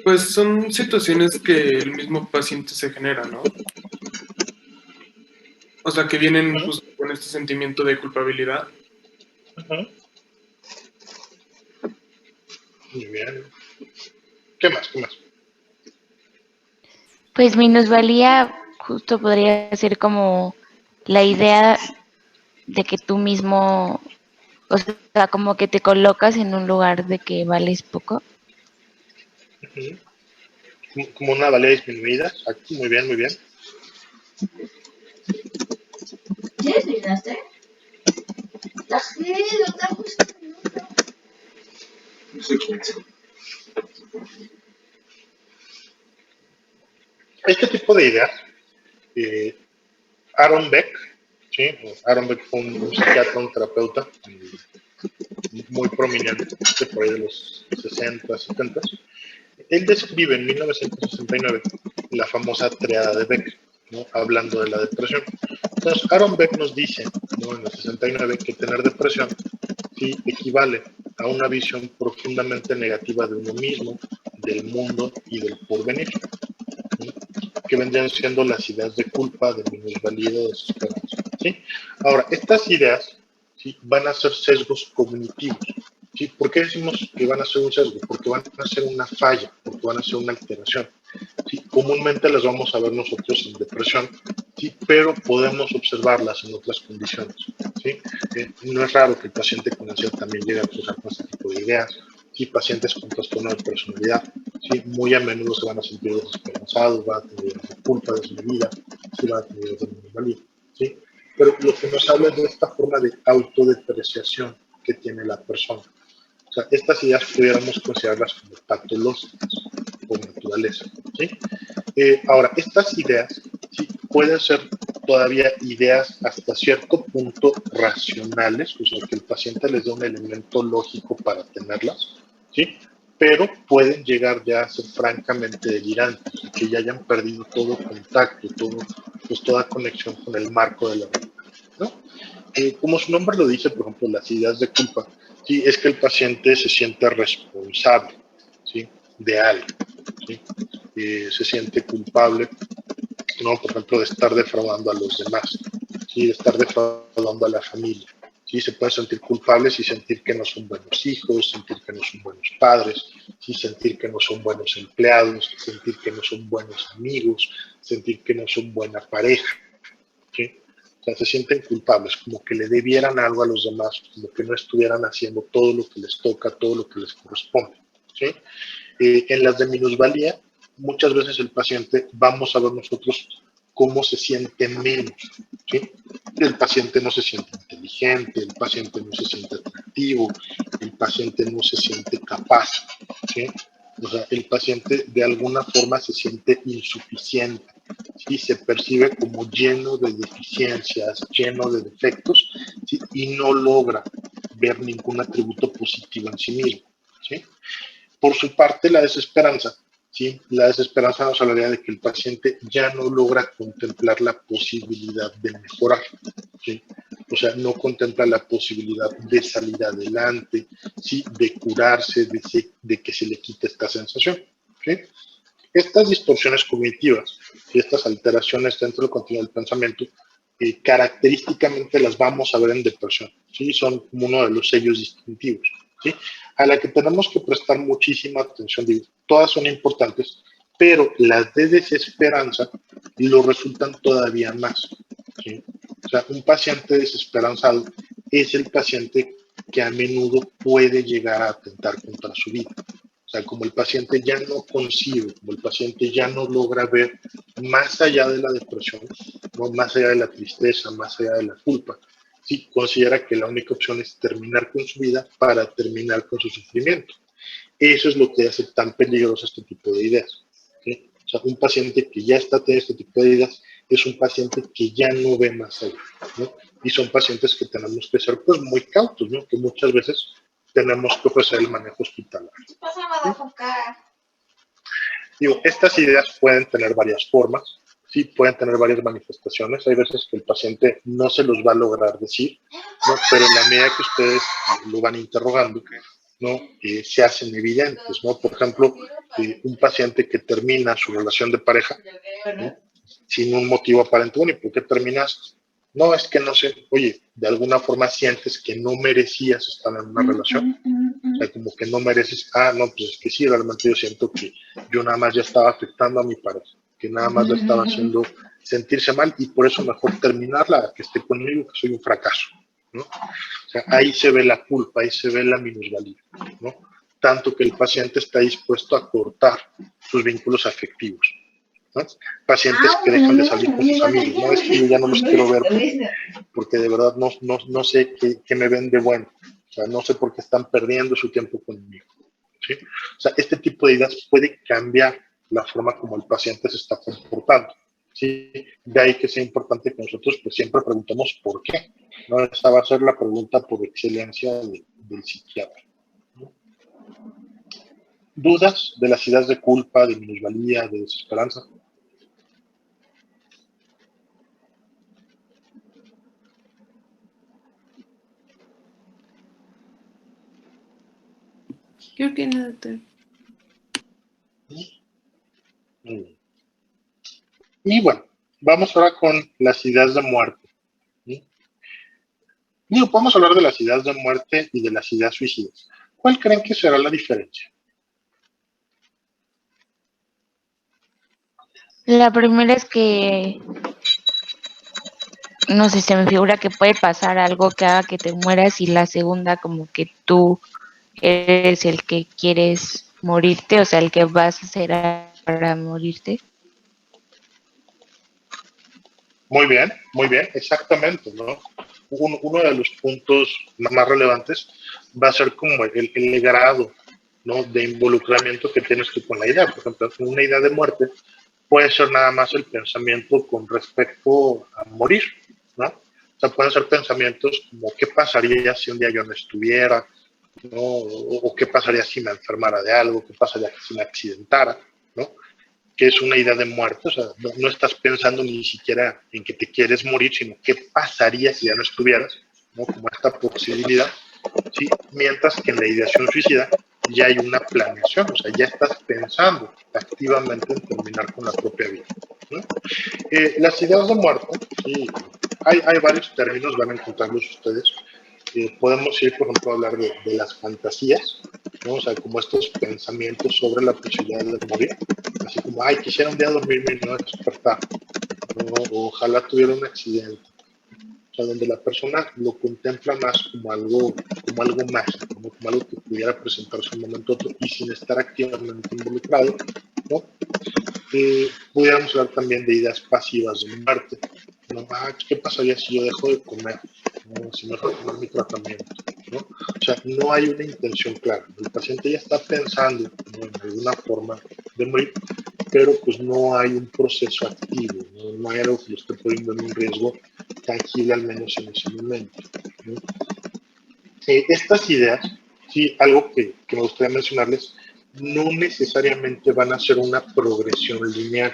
Pues son situaciones que el mismo paciente se genera, ¿no? O sea, que vienen Ujú, justo con este sentimiento de culpabilidad. ujú. Muy bien. ¿Qué más? ¿Qué más? Pues minusvalía justo podría ser como la idea de que tú mismo, o sea, como que te colocas en un lugar de que vales poco. Ujú. Como una valía disminuida. Aquí, muy bien, muy bien. ¿Ya desayunaste? La gente lo está buscando. No sé quién es. Este tipo de ideas, Aaron Beck, ¿sí? Aaron Beck fue un psiquiatra, un terapeuta muy prominente por ahí de los 60, 70. Él describe en 1969 la famosa triada de Beck, ¿no? Hablando de la depresión. Entonces, Aaron Beck nos dice, ¿no? En el 69, que tener depresión sí equivale a una visión profundamente negativa de uno mismo, del mundo y del porvenir, ¿sí? Que vendrían siendo las ideas de culpa, de minusvalía, de desesperanza, ¿sí? Ahora, estas ideas, ¿sí? Van a ser sesgos cognitivos. ¿Sí? ¿Por qué decimos que van a ser un sesgo? Porque van a ser una falla, porque van a ser una alteración. ¿Sí? Comúnmente las vamos a ver nosotros en depresión, ¿sí? Pero podemos observarlas en otras condiciones, ¿sí? No es raro que el paciente con ansiedad también llegue a cruzar con este tipo de ideas. ¿Sí? Pacientes con trastorno de personalidad, ¿sí? Muy a menudo se van a sentir desesperanzados, van a tener culpa de su vida, ¿sí? Van a tener desvalía, ¿sí? Pero lo que nos habla es de esta forma de autodepreciación que tiene la persona. O sea, estas ideas pudiéramos considerarlas como patológicas por naturaleza, ¿sí? Ahora, estas ideas, ¿sí? Pueden ser todavía ideas hasta cierto punto racionales, o sea, que el paciente les da un elemento lógico para tenerlas, ¿sí? Pero pueden llegar ya a ser francamente delirantes, que ya hayan perdido todo contacto, pues toda conexión con el marco de la realidad, ¿no? Como su nombre lo dice, por ejemplo, las ideas de culpa, ¿sí? Es que el paciente se siente responsable, ¿sí? De algo, ¿sí? Se siente culpable, ¿no? Por ejemplo, de estar defraudando a los demás, ¿sí? De estar defraudando a la familia. ¿Sí? Se pueden sentir culpables y sentir que no son buenos hijos, sentir que no son buenos padres, ¿sí? Sentir que no son buenos empleados, sentir que no son buenos amigos, sentir que no son buena pareja, ¿sí? O sea, se sienten culpables, como que le debieran algo a los demás, como que no estuvieran haciendo todo lo que les toca, todo lo que les corresponde, ¿sí? En las de minusvalía, muchas veces el paciente, vamos a ver nosotros cómo se siente menos, ¿sí? El paciente no se siente inteligente, el paciente no se siente atractivo, el paciente no se siente capaz, ¿sí? O sea, el paciente de alguna forma se siente insuficiente, ¿sí? Se percibe como lleno de deficiencias, lleno de defectos, ¿sí? Y no logra ver ningún atributo positivo en sí mismo, ¿sí? Por su parte, la desesperanza, ¿sí? La desesperanza nos hablaría de que el paciente ya no logra contemplar la posibilidad de mejorar, ¿sí? O sea, no contempla la posibilidad de salir adelante, ¿sí? De curarse, de que se le quite esta sensación, ¿sí? Estas distorsiones cognitivas y estas alteraciones dentro del contenido del pensamiento, característicamente las vamos a ver en depresión, ¿sí? Son como uno de los sellos distintivos, ¿sí? A la que tenemos que prestar muchísima atención. Digo, todas son importantes, pero las de desesperanza lo resultan todavía más, ¿sí? O sea, un paciente desesperanzado es el paciente que a menudo puede llegar a atentar contra su vida. O sea, como el paciente ya no concibe, como el paciente ya no logra ver más allá de la depresión, ¿no? Más allá de la tristeza, más allá de la culpa, sí considera que la única opción es terminar con su vida para terminar con su sufrimiento. Eso es lo que hace tan peligroso este tipo de ideas, ¿sí? O sea, un paciente que ya está teniendo este tipo de ideas es un paciente que ya no ve más allá, ¿no? Y son pacientes que tenemos que ser pues muy cautos, ¿no? Que muchas veces tenemos que ofrecer el manejo hospitalario. ¿Qué pasa, motherfucker? Digo, estas ideas pueden tener varias formas, sí, pueden tener varias manifestaciones. Hay veces que el paciente no se los va a lograr decir, ¿no? Pero en la medida que ustedes lo van interrogando, ¿no? Se hacen evidentes, ¿no? Por ejemplo, un paciente que termina su relación de pareja, ¿no? Sin un motivo aparente. Bueno, ¿y por qué terminaste? No, es que no sé, oye, de alguna forma sientes que no merecías estar en una relación. O sea, como que no mereces, no, pues es que sí, realmente yo siento que yo nada más ya estaba afectando a mi pareja, que nada más la estaba haciendo sentirse mal y por eso mejor terminarla, que esté conmigo, que soy un fracaso, ¿no? O sea, ahí se ve la culpa, ahí se ve la minusvalía, ¿no? Tanto que el paciente está dispuesto a cortar sus vínculos afectivos, ¿no? Pacientes que dejan de salir con sus amigos, no, es que yo ya no los quiero ver porque de verdad no sé qué me ven de bueno, o sea, no sé por qué están perdiendo su tiempo conmigo, ¿sí? O sea, este tipo de ideas puede cambiar la forma como el paciente se está comportando, ¿sí? De ahí que sea importante que nosotros pues siempre preguntemos por qué, ¿no? Esa va a ser la pregunta por excelencia del psiquiatra, ¿no? ¿Dudas de las ideas de culpa, de minusvalía, de desesperanza? Creo que no, doctor. Y bueno, vamos ahora con las ideas de muerte, ¿sí? Digo, podemos hablar de las ideas de muerte y de las ideas suicidas. ¿Cuál creen que será la diferencia? La primera es que, no sé, se me figura que puede pasar algo que haga que te mueras y la segunda como que tú eres el que quieres morirte, o sea, el que vas a hacer para morirte. Muy bien, exactamente, ¿no? Uno de los puntos más relevantes va a ser como el grado, ¿no? De involucramiento que tienes tú con la idea. Por ejemplo, una idea de muerte puede ser nada más el pensamiento con respecto a morir, ¿no? O sea, pueden ser pensamientos como qué pasaría si un día yo no estuviera, ¿no? O qué pasaría si me enfermara de algo, qué pasaría si me accidentara, ¿no? Que es una idea de muerte, o sea, no estás pensando ni siquiera en que te quieres morir, sino qué pasaría si ya no estuvieras, ¿no? Como esta posibilidad, ¿sí? Mientras que en la ideación suicida ya hay una planeación, o sea, ya estás pensando activamente en terminar con la propia vida, ¿no? Las ideas de muerte, sí, hay varios términos, van a encontrarlos ustedes. Podemos ir, por ejemplo, a hablar de las fantasías, ¿no? O sea, como estos pensamientos sobre la posibilidad de morir, así como, ay, quisiera un día dormirme y no despertar, ¿no? Ojalá tuviera un accidente. O sea, donde la persona lo contempla más como algo mágico, ¿no? Como algo que pudiera presentarse un momento a otro y sin estar activamente involucrado, ¿no? Pudiéramos hablar también de ideas pasivas de muerte, ¿no? ¿Qué pasaría si yo dejo de comer? ¿No? Si no dejo de tomar mi tratamiento, ¿no? O sea, no hay una intención clara. El paciente ya está pensando, ¿no? En alguna forma de morir, pero pues no hay un proceso activo, no hay algo que lo esté poniendo en un riesgo tangible, al menos en ese momento, ¿no? Estas ideas, sí, algo que me gustaría mencionarles, no necesariamente van a ser una progresión lineal,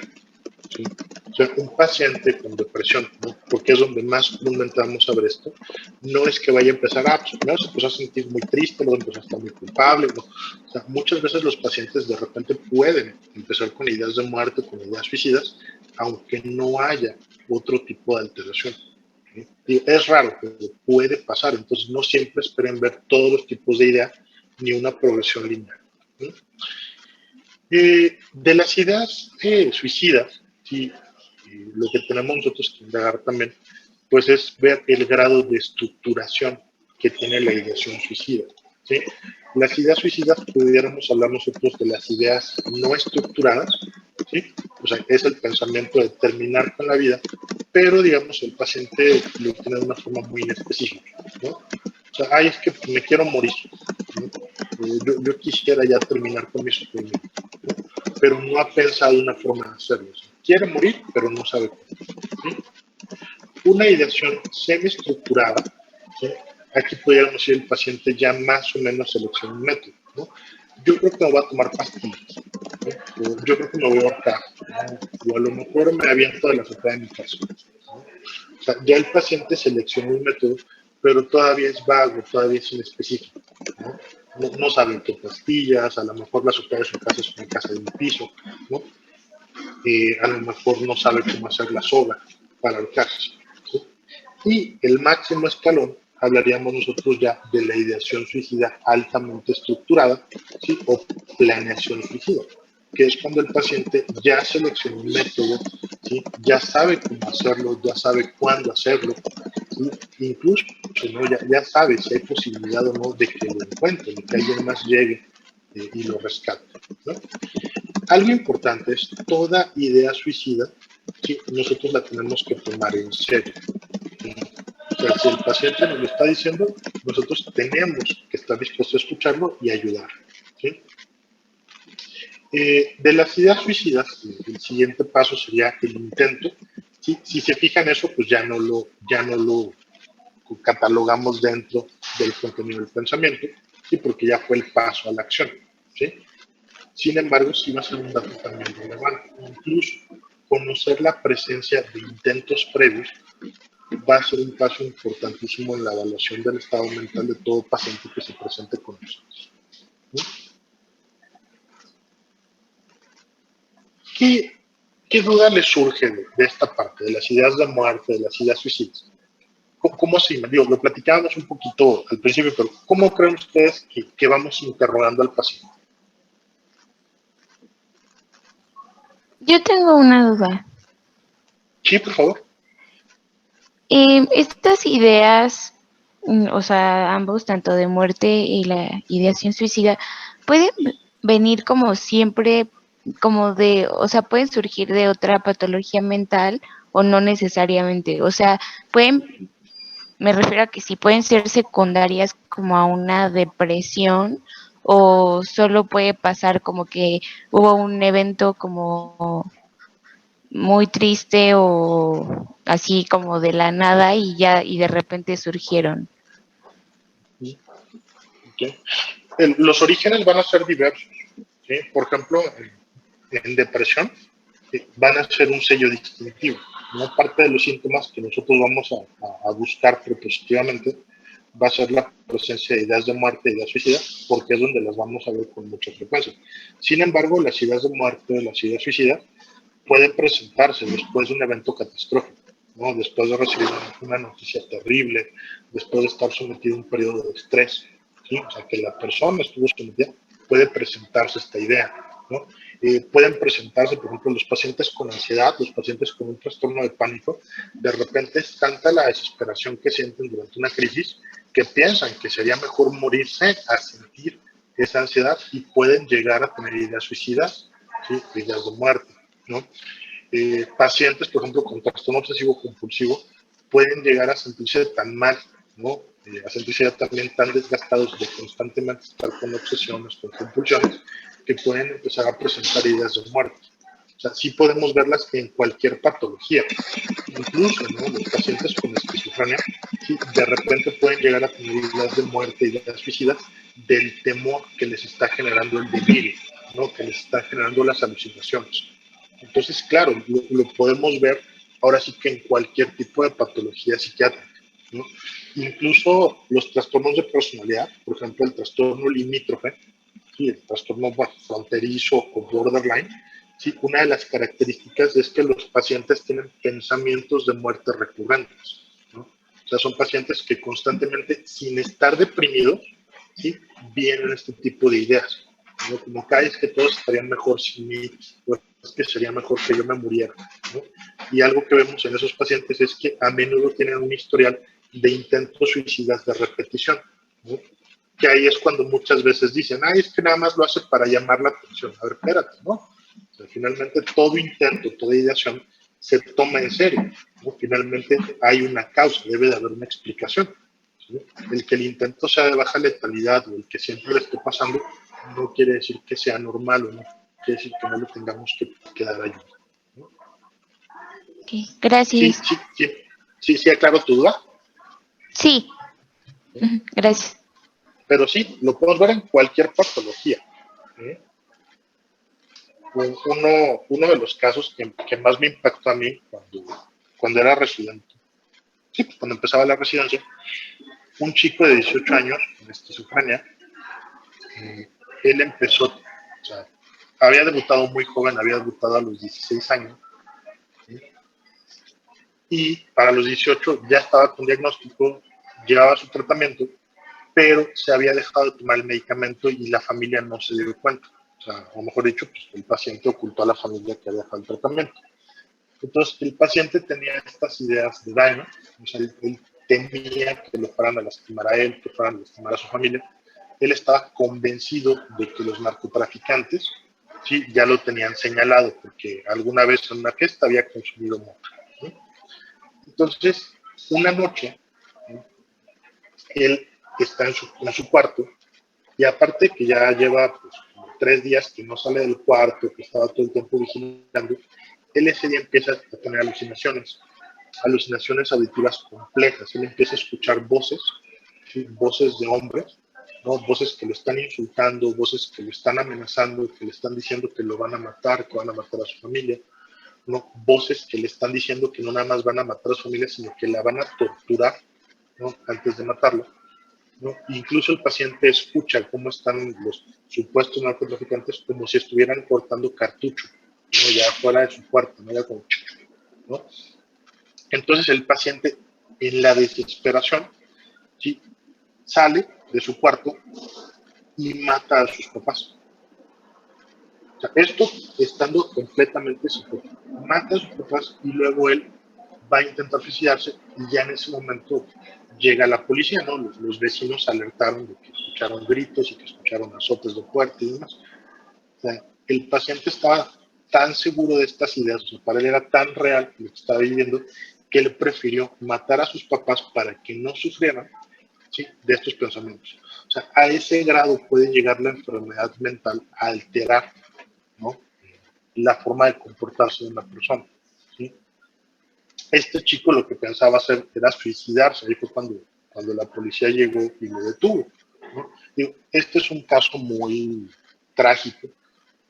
¿sí? O sea, un paciente con depresión, ¿no? Porque es donde más comúnmente vamos a ver esto, no es que vaya a empezar, pues primero se empezó a sentir muy triste, luego empezó a estar muy culpable, ¿no? O sea, muchas veces los pacientes de repente pueden empezar con ideas de muerte, con ideas suicidas, aunque no haya otro tipo de alteración. ¿Sí? Y es raro, pero puede pasar, entonces no siempre esperen ver todos los tipos de ideas ni una progresión lineal, ¿sí? De las ideas suicidas, sí, lo que tenemos nosotros que indagar también, pues es ver el grado de estructuración que tiene la ideación suicida. ¿Sí? Las ideas suicidas pudiéramos hablar nosotros de las ideas no estructuradas, ¿sí? O sea, es el pensamiento de terminar con la vida, pero digamos el paciente lo tiene de una forma muy inespecífica, ¿no? O sea, ay, es que me quiero morir, ¿no? Yo quisiera ya terminar con mi sufrimiento, ¿no? Pero no ha pensado una forma de hacerlo. O sea, quiere morir, pero no sabe cómo. ¿Sí? Una ideación semi-estructurada, ¿sí? Aquí pudiéramos decir el paciente ya más o menos selecciona un método, ¿no? Yo creo que me voy a tomar pastillas, ¿no? Yo creo que me voy a ahorcar, ¿no? O a lo mejor me aviento de la azotea de mi casa, ¿no? O sea, ya el paciente seleccionó un método, pero todavía es vago, todavía es inespecífico, ¿no? No saben qué pastillas, a lo mejor la azotea de su casa es una casa de un piso, ¿no? A lo mejor no sabe cómo hacer la soga para ahorcarse, ¿sí? Y el máximo escalón, hablaríamos nosotros ya de la ideación suicida altamente estructurada, ¿sí? O planeación suicida, que es cuando el paciente ya seleccionó un método, ¿sí? Ya sabe cómo hacerlo, ya sabe cuándo hacerlo, ¿sí? Incluso ¿no? ya sabe si hay posibilidad o no de que lo encuentre, de que alguien más llegue y lo rescate, ¿no? Algo importante es toda idea suicida que nosotros la tenemos que tomar en serio. O sea, si el paciente nos lo está diciendo, nosotros tenemos que estar dispuestos a escucharlo y ayudar, ¿sí? De las ideas suicidas, el siguiente paso sería el intento. ¿Sí? Si se fijan eso, pues ya no lo catalogamos dentro del contenido del pensamiento, ¿sí? Porque ya fue el paso a la acción, ¿sí? Sin embargo, sí va a ser un dato también relevante. Incluso conocer la presencia de intentos previos va a ser un paso importantísimo en la evaluación del estado mental de todo paciente que se presente con nosotros. ¿Qué duda les surge de esta parte, de las ideas de muerte, de las ideas suicidas? ¿Cómo se digo, lo platicábamos un poquito al principio, pero ¿cómo creen ustedes que vamos interrogando al paciente? Yo tengo una duda. Sí, por favor. Estas ideas, o sea, ambos, tanto de muerte y la ideación suicida, pueden venir como siempre, como de, o sea, pueden surgir de otra patología mental o no necesariamente. O sea, me refiero a que sí pueden ser secundarias como a una depresión o solo puede pasar como que hubo un evento como muy triste o así como de la nada y ya y de repente surgieron. Okay. Los orígenes van a ser diversos, ¿sí? Por ejemplo, en depresión van a ser un sello distintivo, ¿no? Parte de los síntomas que nosotros vamos a buscar propositivamente va a ser la presencia de ideas de muerte y ideas suicidas, porque es donde las vamos a ver con mucha frecuencia. Sin embargo, las ideas de muerte, las ideas suicidas, pueden presentarse después de un evento catastrófico, ¿no? Después de recibir una noticia terrible, después de estar sometido a un periodo de estrés, ¿sí? O sea, que la persona estuvo sometida, puede presentarse esta idea, ¿no? Pueden presentarse, por ejemplo, los pacientes con ansiedad, los pacientes con un trastorno de pánico, de repente es tanta la desesperación que sienten durante una crisis que piensan que sería mejor morirse a sentir esa ansiedad y pueden llegar a tener ideas suicidas, ¿sí? Ideas de muerte, ¿no? Pacientes, por ejemplo, con trastorno obsesivo compulsivo, pueden llegar a sentirse tan mal, ¿no? A sentirse ya también tan desgastados de constantemente estar con obsesiones, con compulsiones, que pueden empezar a presentar ideas de muerte. O sea, sí podemos verlas en cualquier patología. Incluso, ¿no? Los pacientes con esquizofrenia, sí, de repente pueden llegar a tener ideas de muerte, ideas suicidas, del temor que les está generando el delirio, ¿no? Que les está generando las alucinaciones. Entonces, claro, lo podemos ver ahora sí que en cualquier tipo de patología psiquiátrica, ¿no? Incluso los trastornos de personalidad, por ejemplo, el trastorno limítrofe, ¿sí? El trastorno fronterizo o borderline, ¿sí? Una de las características es que los pacientes tienen pensamientos de muerte recurrentes, ¿no? O sea, son pacientes que constantemente, sin estar deprimidos, ¿sí? Vienen este tipo de ideas, ¿no? Como que es que todos estarían mejor sin mí, o es que sería mejor que yo me muriera, ¿no? Y algo que vemos en esos pacientes es que a menudo tienen un historial de intentos suicidas de repetición, ¿no? Que ahí es cuando muchas veces dicen, ay, es que nada más lo hace para llamar la atención. A ver, espérate, ¿no? O sea, finalmente todo intento, toda ideación se toma en serio, ¿no? Finalmente hay una causa, debe de haber una explicación, ¿sí? El que el intento sea de baja letalidad o el que siempre le esté pasando no quiere decir que sea normal o no quiere decir que no le tengamos que dar ayuda, ¿no? Ok, Sí, gracias. sí, aclaro tu duda. Sí, gracias. Pero sí, lo podemos ver en cualquier patología, ¿sí? Uno de los casos que más me impactó a mí cuando era residente, sí, pues cuando empezaba la residencia, un chico de 18 años con esquizofrenia, él empezó, o sea, había debutado muy joven, había debutado a los 16 años, ¿sí? Y para los 18 ya estaba con diagnóstico, llevaba su tratamiento, pero se había dejado de tomar el medicamento y la familia no se dio cuenta. O sea, o mejor dicho, pues el paciente ocultó a la familia que había dejado el tratamiento. Entonces, el paciente tenía estas ideas de daño, o sea, él temía que lo fueran a lastimar a él, que fueran a lastimar a su familia. Él estaba convencido de que los narcotraficantes, sí, ya lo tenían señalado, porque alguna vez en una fiesta había consumido mucho, ¿sí? Entonces, una noche, ¿sí?, él está en su cuarto, y aparte que ya lleva pues, 3 días que no sale del cuarto, que estaba todo el tiempo vigilando, él ese día empieza a tener alucinaciones auditivas complejas. Él empieza a escuchar voces, ¿sí?, voces de hombres, ¿no?, voces que lo están insultando, voces que lo están amenazando, que le están diciendo que lo van a matar, que van a matar a su familia, ¿no?, voces que le están diciendo que no nada más van a matar a su familia, sino que la van a torturar, ¿no?, antes de matarla, ¿no? Incluso el paciente escucha cómo están los supuestos narcotraficantes como si estuvieran cortando cartucho, ¿no?, ya fuera de su cuarto, ¿no? Ya como, ¿no? Entonces el paciente, en la desesperación, ¿sí?, sale de su cuarto y mata a sus papás. O sea, esto estando completamente psicótico. Mata a sus papás y luego él va a intentar suicidarse y ya en ese momento llega la policía, ¿no? Los vecinos alertaron de que escucharon gritos y que escucharon azotes de puerta y demás. O sea, el paciente estaba tan seguro de estas ideas, o sea, para él era tan real lo que estaba viviendo, que él prefirió matar a sus papás para que no sufrieran, ¿sí?, de estos pensamientos. O sea, a ese grado puede llegar la enfermedad mental a alterar, ¿no?, la forma de comportarse de una persona, ¿sí? Este chico lo que pensaba hacer era suicidarse. Ahí fue cuando la policía llegó y lo detuvo, ¿no? Digo, este es un caso muy trágico,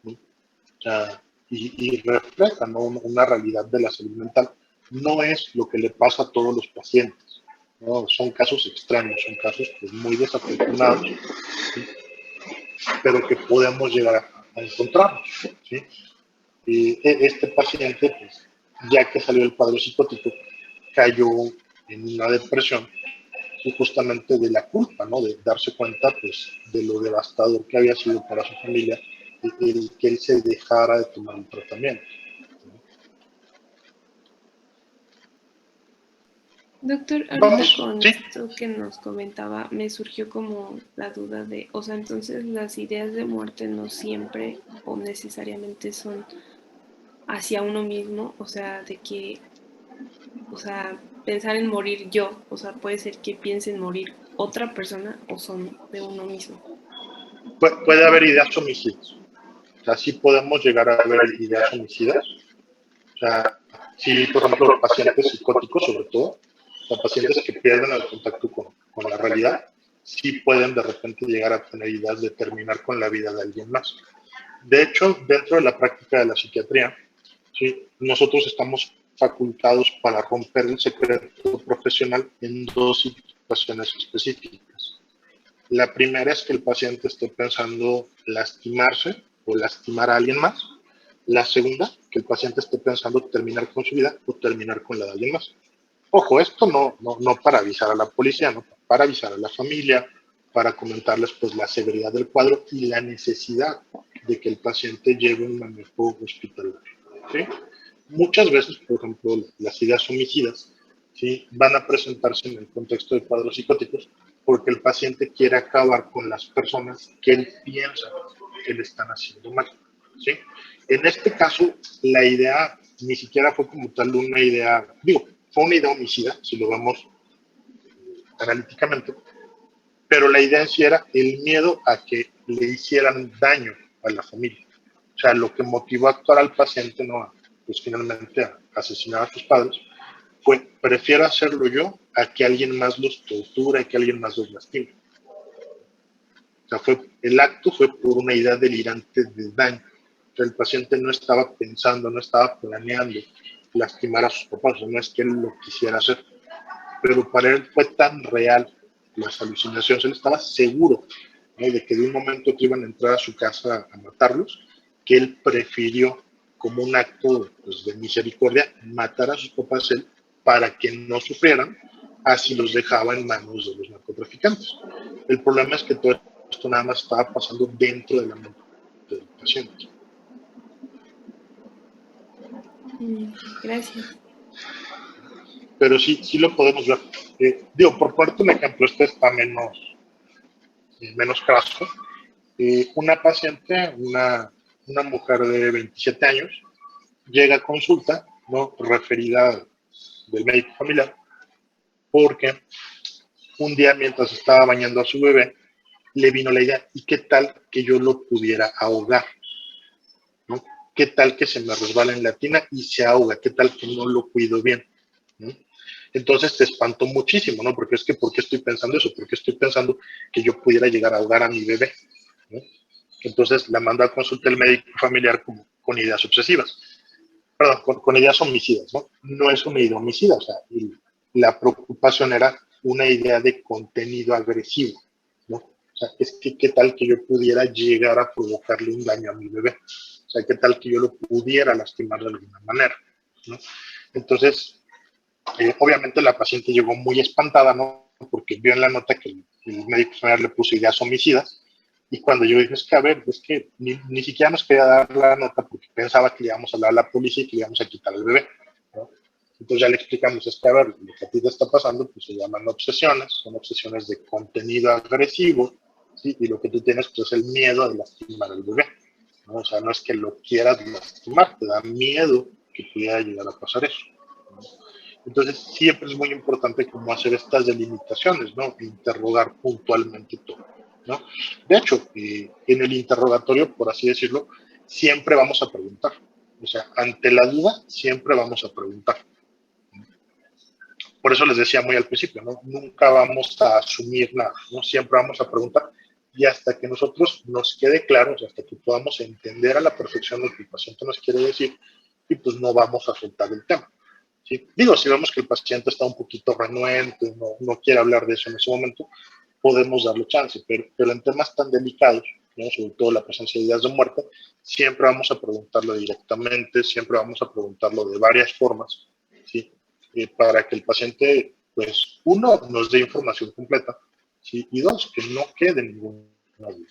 ¿no? O sea, y refleja, ¿no?, una realidad de la salud mental. No es lo que le pasa a todos los pacientes, ¿no? Son casos extraños, son casos pues, muy desafortunados, ¿sí?, pero que podemos llegar a encontrarnos, ¿sí? Y este paciente, pues, ya que salió del cuadro psicótico, cayó en una depresión, y justamente de la culpa, ¿no?, de darse cuenta, pues, de lo devastador que había sido para su familia el que él se dejara de tomar el tratamiento. Doctor, ahorita Vamos, con sí, esto que nos comentaba, me surgió como la duda de, o sea, entonces las ideas de muerte no siempre o necesariamente son hacia uno mismo, o sea, de que, o sea, pensar en morir yo, o sea, puede ser que piense en morir otra persona o son de uno mismo. puede haber ideas homicidas. O sea, sí podemos llegar a ver ideas homicidas. O sea, sí, por ejemplo, pacientes psicóticos, sobre todo, o sea, pacientes que pierden el contacto con la realidad, sí pueden de repente llegar a tener ideas de terminar con la vida de alguien más. De hecho, dentro de la práctica de la psiquiatría, ¿sí?, nosotros estamos facultados para romper el secreto profesional en 2 situaciones específicas. La primera es que el paciente esté pensando lastimarse o lastimar a alguien más. La segunda, que el paciente esté pensando terminar con su vida o terminar con la de alguien más. Ojo, esto no para avisar a la policía, no para avisar a la familia, para comentarles pues la severidad del cuadro y la necesidad de que el paciente lleve un manejo hospitalario, ¿sí? Muchas veces, por ejemplo, las ideas homicidas ¿sí? Van a presentarse en el contexto de cuadros psicóticos porque el paciente quiere acabar con las personas que él piensa que le están haciendo mal, ¿sí? En este caso, la idea ni siquiera fue como tal una idea, digo, fue una idea homicida, si lo vemos analíticamente, pero la idea en sí era el miedo a que le hicieran daño a la familia. O sea, lo que motivó a actuar al paciente, ¿no? Pues finalmente a asesinar a sus padres, fue, prefiero hacerlo yo a que alguien más los torture, que alguien más los lastime. O sea, el acto fue por una idea delirante de daño. O sea, el paciente no estaba pensando, no estaba planeando lastimar a sus papás, o sea, no es que él lo quisiera hacer, pero para él fue tan real las alucinaciones, él estaba seguro, ¿no?, de que de un momento que iban a entrar a su casa a matarlos, que él prefirió, como un acto, pues, de misericordia, matar a sus papás él para que no sufrieran, así los dejaba en manos de los narcotraficantes. El problema es que todo esto nada más estaba pasando dentro de la mente del paciente. Gracias. Pero sí lo podemos ver. Digo, por ponerte un ejemplo, este está menos craso. Una paciente, una mujer de 27 años, llega a consulta, ¿no?, referida del médico familiar, porque un día mientras estaba bañando a su bebé, le vino la idea, ¿y qué tal que yo lo pudiera ahogar? ¿No? ¿Qué tal que se me resbala en la tina y se ahoga? ¿Qué tal que no lo cuido bien? ¿No? Entonces te espantó muchísimo, ¿no? Porque es que, ¿por qué estoy pensando eso? Porque estoy pensando que yo pudiera llegar a ahogar a mi bebé, ¿no? Entonces la manda a consulta el médico familiar con ideas obsesivas, perdón, con ideas homicidas, ¿no? No es una idea homicida, o sea, la preocupación era una idea de contenido agresivo, ¿no? O sea, es que qué tal que yo pudiera llegar a provocarle un daño a mi bebé, o sea, qué tal que yo lo pudiera lastimar de alguna manera, ¿no? Entonces, obviamente la paciente llegó muy espantada, ¿no? Porque vio en la nota que el médico familiar le puso ideas homicidas, y cuando yo dije, es que a ver, es que ni siquiera nos quería dar la nota porque pensaba que le íbamos a hablar a la policía y que le íbamos a quitar al bebé, ¿no? Entonces ya le explicamos, es que a ver, lo que a ti te está pasando, pues se llaman obsesiones, son obsesiones de contenido agresivo, ¿sí? Y lo que tú tienes, pues, es el miedo de lastimar al bebé, ¿no? O sea, no es que lo quieras lastimar, te da miedo que pudiera llegar a pasar eso, ¿no? Entonces, siempre es muy importante como hacer estas delimitaciones, ¿no? Interrogar puntualmente todo, ¿no? De hecho, en el interrogatorio, por así decirlo, siempre vamos a preguntar. O sea, ante la duda, siempre vamos a preguntar. Por eso les decía muy al principio, ¿no? Nunca vamos a asumir nada, ¿no? Siempre vamos a preguntar, y hasta que nosotros nos quede claro, o sea, hasta que podamos entender a la perfección lo que el paciente nos quiere decir, y pues no vamos a soltar el tema. ¿Sí? Digo, si vemos que el paciente está un poquito renuente, no quiere hablar de eso en ese momento, podemos darle chance, pero en temas tan delicados, ¿no?, sobre todo la presencia de ideas de muerte, siempre vamos a preguntarlo directamente, siempre vamos a preguntarlo de varias formas, ¿sí? Para que el paciente, pues, uno, nos dé información completa, ¿sí? Y dos, que no quede ninguna duda.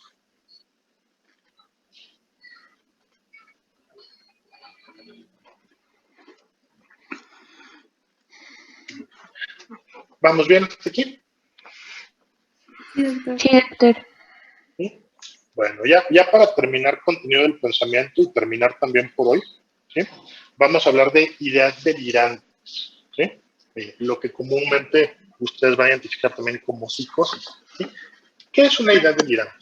¿Vamos bien hasta aquí? Sí, doctor. Sí, doctor. ¿Sí? Bueno, ya para terminar contenido del pensamiento y terminar también por hoy, ¿sí?, vamos a hablar de ideas delirantes, ¿sí? Lo que comúnmente ustedes van a identificar también como psicosis, ¿sí? ¿Qué es una idea delirante?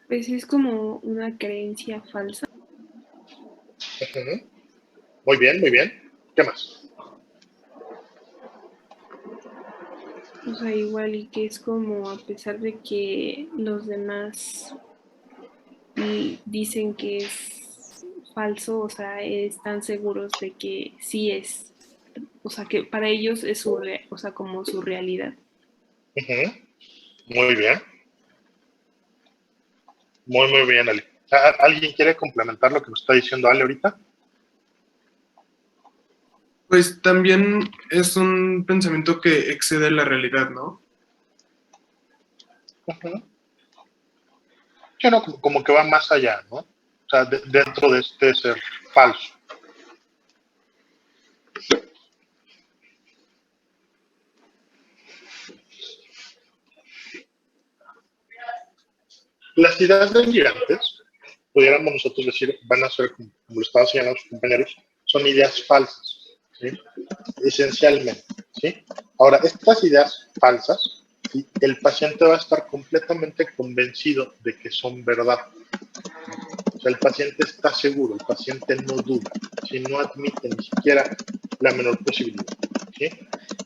Pues es como una creencia falsa. Uh-huh. Muy bien, muy bien. ¿Qué más? O sea, igual y que es como a pesar de que los demás dicen que es falso, o sea, están seguros de que sí es, o sea, que para ellos es o sea, como su realidad. Uh-huh. Muy bien. Muy bien, Ale. ¿Alguien quiere complementar lo que nos está diciendo Ale ahorita? Pues también es un pensamiento que excede la realidad, ¿no? Ujú. Sí, no, como que va más allá, ¿no? O sea, dentro de este ser falso. Las ideas delirantes, pudiéramos nosotros decir, van a ser, como lo estaban señalando sus compañeros, son ideas falsas, ¿sí? Esencialmente, ¿sí? Ahora, estas ideas falsas, ¿sí? El paciente va a estar completamente convencido de que son verdad. O sea, el paciente está seguro, el paciente no duda, ¿sí? No admite ni siquiera la menor posibilidad, ¿sí?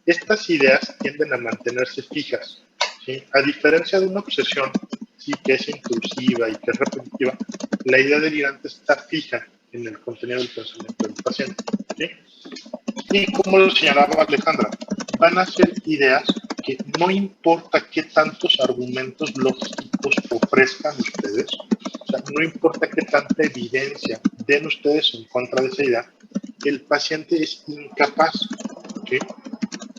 Estas ideas tienden a mantenerse fijas, ¿sí? A diferencia de una obsesión, sí, que es intrusiva y que es repetitiva, la idea delirante está fija en el contenido del pensamiento del paciente, ¿sí? Y como lo señalaba Alejandra, van a ser ideas que no importa qué tantos argumentos lógicos ofrezcan ustedes, o sea, no importa qué tanta evidencia den ustedes en contra de esa idea, el paciente es incapaz, ¿sí?,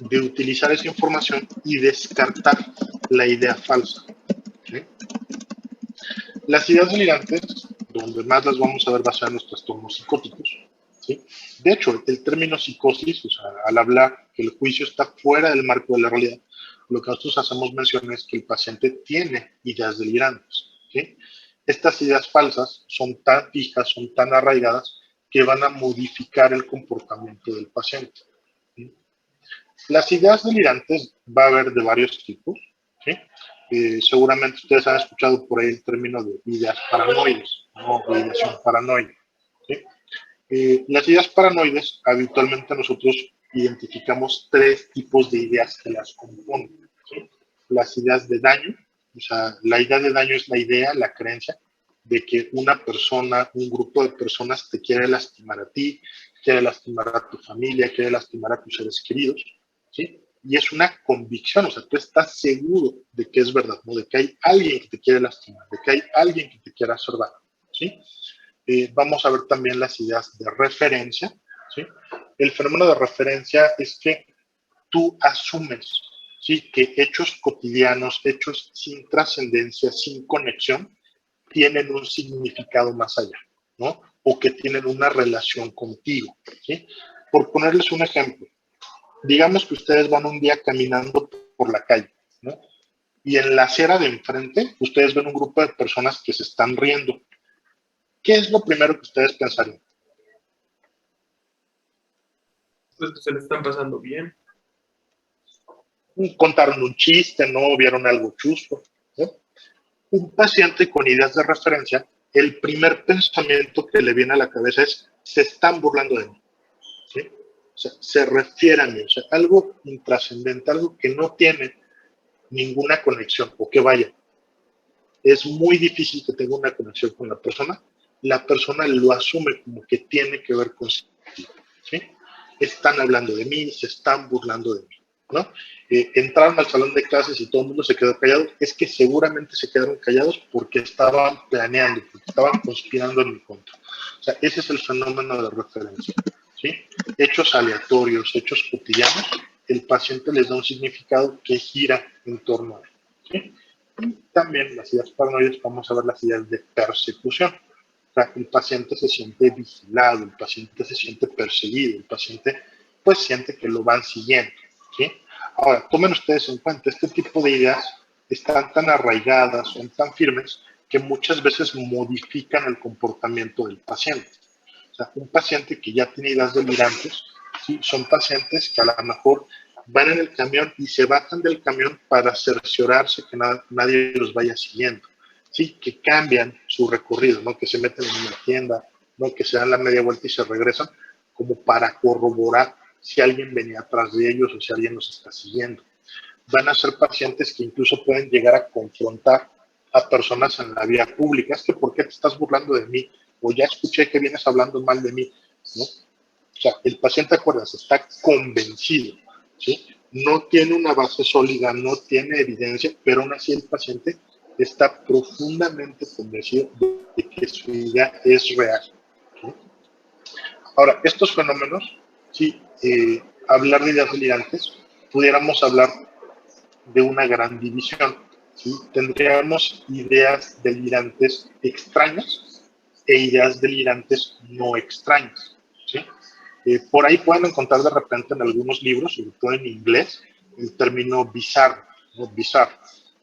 de utilizar esa información y descartar la idea falsa, ¿sí? Las ideas delirantes, donde más las vamos a ver basadas en los trastornos psicóticos, ¿sí? De hecho, el término psicosis, o sea, al hablar que el juicio está fuera del marco de la realidad, lo que nosotros hacemos mención es que el paciente tiene ideas delirantes, ¿sí? Estas ideas falsas son tan fijas, son tan arraigadas, que van a modificar el comportamiento del paciente, ¿sí? Las ideas delirantes va a haber de varios tipos, ¿sí? Seguramente ustedes han escuchado por ahí el término de ideas paranoides, ¿no? O ideación paranoide, ¿sí? Las ideas paranoides, habitualmente nosotros identificamos tres tipos de ideas que las componen, ¿sí? Las ideas de daño, o sea, la idea de daño es la idea, la creencia de que una persona, un grupo de personas te quiere lastimar a ti, quiere lastimar a tu familia, quiere lastimar a tus seres queridos, ¿sí? Y es una convicción, o sea, tú estás seguro de que es verdad, ¿no? De que hay alguien que te quiere lastimar, de que hay alguien que te quiere hacer daño, ¿sí? Vamos a ver también las ideas de referencia, ¿sí? El fenómeno de referencia es que tú asumes, ¿sí?, que hechos cotidianos, hechos sin trascendencia, sin conexión, tienen un significado más allá, ¿no? O que tienen una relación contigo, ¿sí? Por ponerles un ejemplo, digamos que ustedes van un día caminando por la calle, ¿no? Y en la acera de enfrente, ustedes ven un grupo de personas que se están riendo. ¿Qué es lo primero que ustedes pensarían? Pues que se le están pasando bien. Contaron un chiste, ¿no? Vieron algo chusco, ¿no? Un paciente con ideas de referencia, el primer pensamiento que le viene a la cabeza es, se están burlando de mí, ¿sí? O sea, se refiere a mí, o sea, algo intrascendente, algo que no tiene ninguna conexión, o que vaya, es muy difícil que tenga una conexión con la persona lo asume como que tiene que ver con sí, ¿sí? Están hablando de mí, se están burlando de mí, ¿no? Entraron al salón de clases y todo el mundo se quedó callado, es que seguramente se quedaron callados porque estaban planeando, porque estaban conspirando en mi contra. O sea, ese es el fenómeno de referencia, ¿sí? Hechos aleatorios, hechos cotidianos, el paciente les da un significado que gira en torno a él, ¿sí? Y también las ideas paranoides, vamos a ver las ideas de persecución. O sea, el paciente se siente vigilado, el paciente se siente perseguido, el paciente pues siente que lo van siguiendo, ¿sí? Ahora, tomen ustedes en cuenta, este tipo de ideas están tan arraigadas, son tan firmes, que muchas veces modifican el comportamiento del paciente. O sea, un paciente que ya tiene ideas delirantes, ¿sí?, son pacientes que a lo mejor van en el camión y se bajan del camión para cerciorarse que nadie los vaya siguiendo, ¿sí?, que cambian su recorrido, ¿no?, que se meten en una tienda, ¿no?, que se dan la media vuelta y se regresan, como para corroborar si alguien venía atrás de ellos o si alguien los está siguiendo. Van a ser pacientes que incluso pueden llegar a confrontar a personas en la vía pública. Es que, ¿por qué te estás burlando de mí? O ya escuché que vienes hablando mal de mí, ¿no? O sea, el paciente, acuérdense, está convencido, ¿sí? No tiene una base sólida, no tiene evidencia, pero aún así el paciente está profundamente convencido de que su idea es real, ¿sí? Ahora, estos fenómenos, ¿sí? Hablar de ideas delirantes, pudiéramos hablar de una gran división, ¿sí? Tendríamos ideas delirantes extrañas e ideas delirantes no extrañas, ¿sí? Por ahí pueden encontrar de repente en algunos libros, sobre todo en inglés, el término bizarro, ¿no? Bizarro.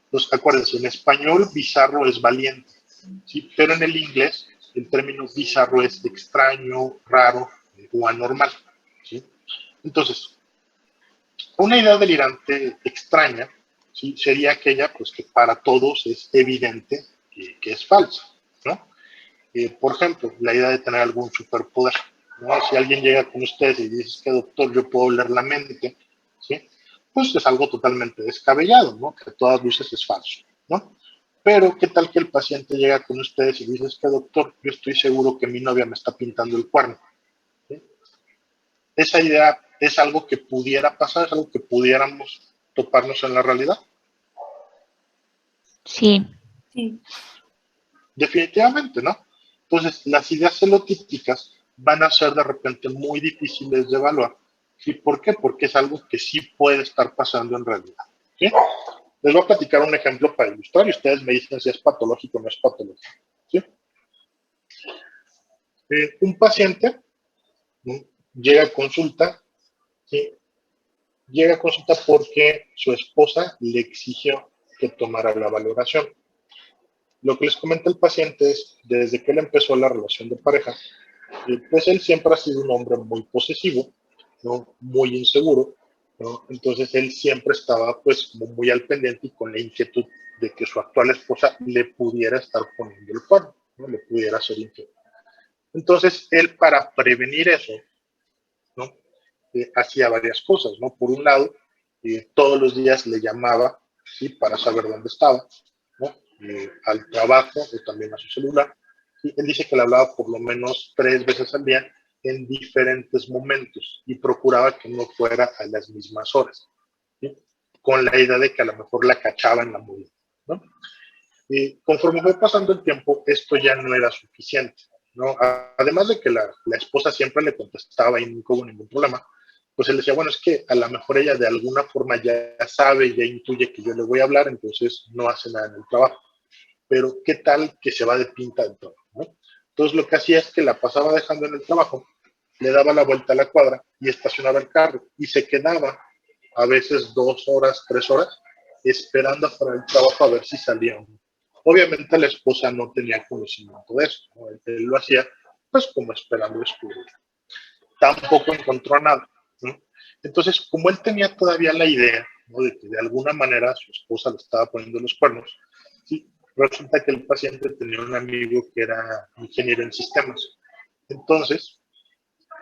Entonces, acuérdense, en español bizarro es valiente, ¿sí? Pero en el inglés el término bizarro es extraño, raro o anormal, ¿sí? Entonces, una idea delirante extraña, ¿sí? Sería aquella pues, que para todos es evidente que es falsa, ¿no? Por ejemplo, la idea de tener algún superpoder, ¿no? Si alguien llega con ustedes y dice que doctor, yo puedo leer la mente, ¿sí? Pues es algo totalmente descabellado, ¿no? Que a todas luces es falso, ¿no? Pero, ¿qué tal que el paciente llega con ustedes y dice que doctor, yo estoy seguro que mi novia me está pintando el cuerno? ¿Sí? Esa idea es algo que pudiera pasar, es algo que pudiéramos toparnos en la realidad. Sí, Sí. Definitivamente, ¿no? Entonces, las ideas celotípicas van a ser de repente muy difíciles de evaluar. ¿Sí? ¿Por qué? Porque es algo que sí puede estar pasando en realidad. ¿Sí? Les voy a platicar un ejemplo para ilustrar y ustedes me dicen si es patológico o no es patológico. ¿Sí? Un paciente, ¿no? Llega a consulta, ¿sí? Llega a consulta porque su esposa le exigió que tomara la valoración. Lo que les comenta el paciente es, desde que él empezó la relación de pareja, pues él siempre ha sido un hombre muy posesivo, ¿no? Muy inseguro, ¿no? Entonces él siempre estaba pues como muy al pendiente y con la inquietud de que su actual esposa le pudiera estar poniendo el cuerno, ¿no? Le pudiera ser infiel. Entonces él para prevenir eso, ¿no? Hacía varias cosas, ¿no? Por un lado, todos los días le llamaba, ¿sí? Para saber dónde estaba, ¿no? Al trabajo o también a su celular. Y él dice que le hablaba por lo menos 3 veces al día en diferentes momentos y procuraba que no fuera a las mismas horas, ¿sí? Con la idea de que a lo mejor la cachaba en la movida, ¿no? Y conforme fue pasando el tiempo, esto ya no era suficiente, ¿no? Además de que la esposa siempre le contestaba y nunca hubo ningún problema, pues él decía, bueno, es que a lo mejor ella de alguna forma ya sabe, ya intuye que yo le voy a hablar, entonces no hace nada en el trabajo. Pero ¿qué tal que se va de pinta del trabajo, ¿no? Entonces lo que hacía es que la pasaba dejando en el trabajo, le daba la vuelta a la cuadra y estacionaba el carro y se quedaba a veces 2 horas, 3 horas, esperando para el trabajo a ver si salía o no. Obviamente la esposa no tenía conocimiento de eso, ¿no? Él lo hacía pues como esperando descubrir. Tampoco encontró nada, ¿no? Entonces, como él tenía todavía la idea, ¿no? De que de alguna manera su esposa le estaba poniendo los cuernos, ¿sí? Resulta que el paciente tenía un amigo que era ingeniero en sistemas. Entonces,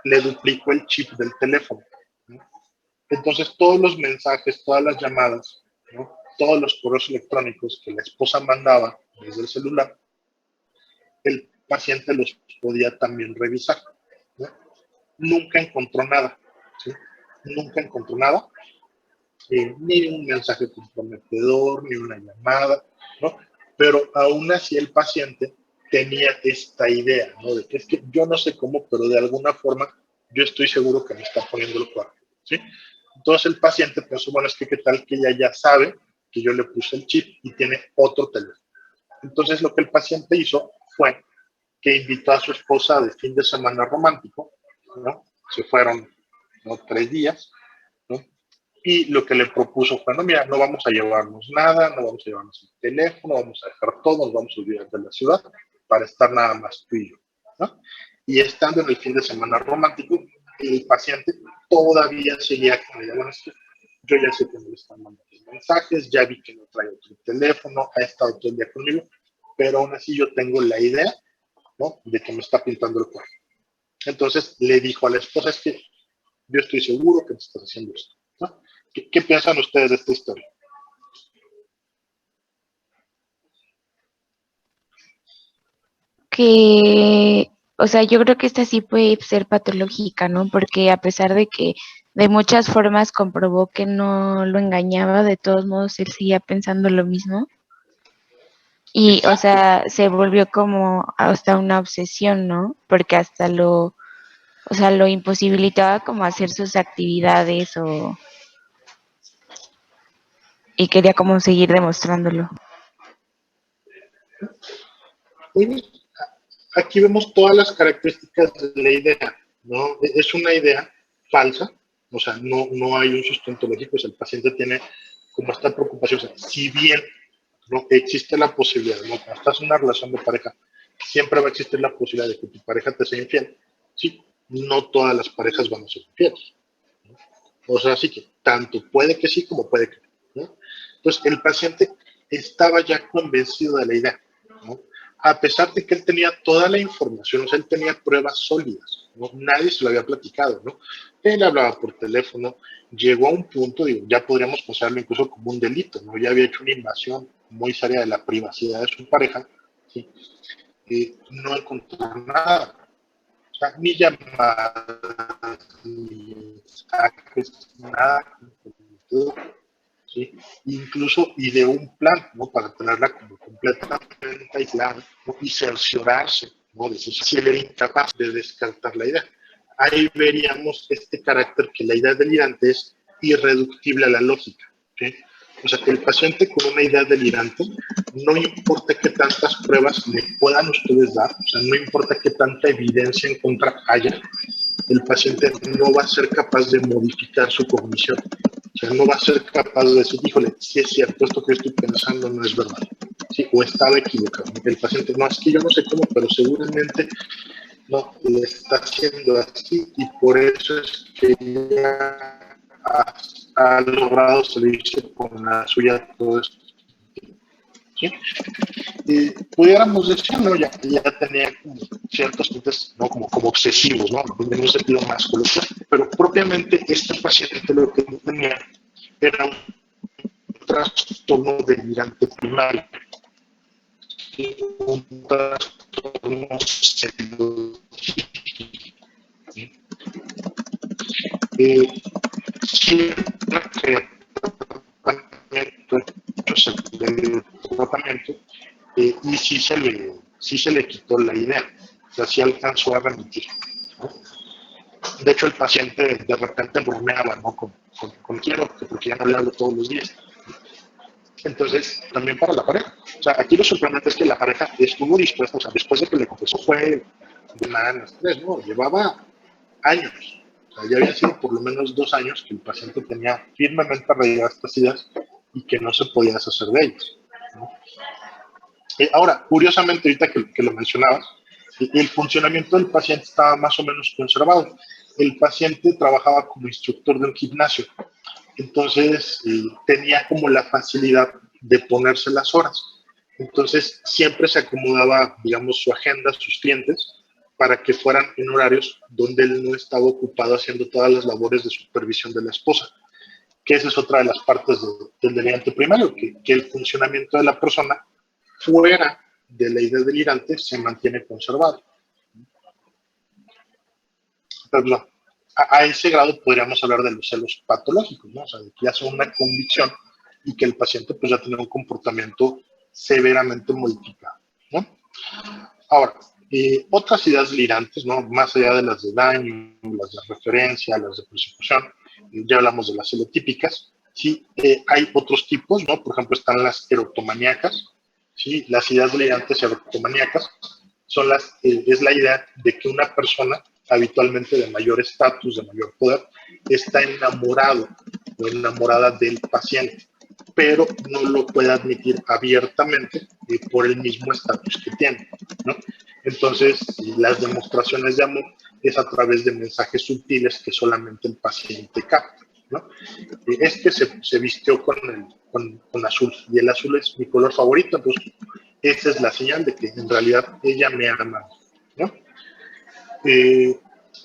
le duplicó el chip del teléfono, ¿no? Entonces, todos los mensajes, todas las llamadas, ¿no? Todos los correos electrónicos que la esposa mandaba desde el celular, el paciente los podía también revisar, ¿no? Nunca encontró nada, ¿sí? Nunca encontró nada, ni un mensaje comprometedor, ni una llamada, ¿no? Pero aún así el paciente tenía esta idea, ¿no? De que es que yo no sé cómo, pero de alguna forma yo estoy seguro que me está poniendo el cuerno, ¿sí? Entonces el paciente pensó, bueno, es que qué tal que ella ya sabe que yo le puse el chip y tiene otro teléfono. Entonces lo que el paciente hizo fue que invitó a su esposa de fin de semana romántico, ¿no? Se fueron, ¿no? 3 días, ¿no? Y lo que le propuso fue, no, mira, no vamos a llevarnos nada, no vamos a llevarnos el teléfono, vamos a dejar todo, nos vamos a olvidar de la ciudad para estar nada más tú y yo, ¿no? Y estando en el fin de semana romántico, el paciente todavía seguía con ella, bueno, es que yo ya sé que me le están mandando mensajes, ya vi que no trae otro teléfono, ha estado todo el día conmigo, pero aún así yo tengo la idea, ¿no? De que me está pintando el cuerpo. Entonces le dijo a la esposa, es que yo estoy seguro que te estás haciendo esto, ¿no? ¿Qué piensan ustedes de esta historia? que, o sea, yo creo que esta sí puede ser patológica, ¿no? Porque a pesar de que de muchas formas comprobó que no lo engañaba, de todos modos él seguía pensando lo mismo. Y, o Exacto. sea, se volvió como hasta una obsesión, ¿no? Porque hasta lo, o sea, lo imposibilitaba como hacer sus actividades y quería como seguir demostrándolo. Muy bien. Aquí vemos todas las características de la idea, ¿no? Es una idea falsa, o sea, no hay un sustento lógico, o sea, el paciente tiene como esta preocupación, o sea, si bien no existe la posibilidad, ¿no? Cuando estás en una relación de pareja, siempre va a existir la posibilidad de que tu pareja te sea infiel. Sí, no todas las parejas van a ser infieles, ¿no? O sea, sí que tanto puede que sí como puede que no, ¿no? Entonces, el paciente estaba ya convencido de la idea, ¿no? A pesar de que él tenía toda la información, o sea, él tenía pruebas sólidas, ¿no? Nadie se lo había platicado, ¿no? Él hablaba por teléfono, llegó a un punto, digo, ya podríamos considerarlo incluso como un delito, ¿no? Ya había hecho una invasión muy seria de la privacidad de su pareja, ¿sí? Y no encontraron nada, o sea, ni llamadas, ni mensajes, nada, ¿sí? Incluso ideó un plan, ¿no? Para tenerla como completamente aislada, ¿no? Y cerciorarse, ¿no? De si él era incapaz de descartar la idea. Ahí veríamos este carácter que la idea delirante es irreductible a la lógica, ¿sí? O sea, que el paciente con una idea delirante, no importa qué tantas pruebas le puedan ustedes dar, o sea, no importa qué tanta evidencia en contra haya, el paciente no va a ser capaz de modificar su cognición. O sea, no va a ser capaz de decir, híjole, si es cierto, esto que estoy pensando no es verdad. Sí, o estaba equivocado. El paciente, no, es que yo no sé cómo, pero seguramente no, le está haciendo así y por eso es que ya ha logrado salirse con la suya todo esto. ¿Sí? Pudiéramos decir, ¿no? Ya tenía como ciertos tintes, ¿no? Como obsesivos, ¿no? En un sentido más coloquial, pero propiamente este paciente lo que tenía era un trastorno delirante primario, ¿sí? Un trastorno celular. Siempre que tratamiento, y sí se le quitó la idea, o sea, sí alcanzó a remitir, ¿no? De hecho, el paciente de repente bromeaba, ¿no? Con quiero, porque ya no le hablo todos los días. Entonces, también para la pareja. O sea, aquí lo sorprendente es que la pareja estuvo dispuesta, o sea, después de que le confesó fue de nada estrés, ¿no? Llevaba años. O sea, ya había sido por lo menos 2 años que el paciente tenía firmemente arraigadas estas ideas y que no se podía deshacer de ellas, ¿no? Ahora, curiosamente, ahorita que lo mencionabas, el funcionamiento del paciente estaba más o menos conservado. El paciente trabajaba como instructor de un gimnasio, entonces tenía como la facilidad de ponerse las horas. Entonces siempre se acomodaba, digamos, su agenda, sus clientes, para que fueran en horarios donde él no estaba ocupado haciendo todas las labores de supervisión de la esposa, que esa es otra de las partes del delirante primario, que el funcionamiento de la persona fuera de la idea delirante se mantiene conservado. Pero no, a ese grado podríamos hablar de los celos patológicos, ¿no? O sea, de que ya son una convicción y que el paciente pues ya tiene un comportamiento severamente modificado, ¿no? Ahora, otras ideas delirantes, ¿no? Más allá de las de daño, las de referencia, las de persecución, ya hablamos de las celotípicas, ¿sí? Hay otros tipos, ¿no? Por ejemplo, están las erotomaníacas, ¿sí? Las ideas delirantes erotomaníacas son es la idea de que una persona habitualmente de mayor estatus, de mayor poder, está enamorado o enamorada del paciente, pero no lo puede admitir abiertamente por el mismo estatus que tiene, ¿no? Entonces, las demostraciones de amor es a través de mensajes sutiles que solamente el paciente capta, ¿no? Este se vistió con azul, y el azul es mi color favorito, entonces esa es la señal de que en realidad ella me ama, ¿no?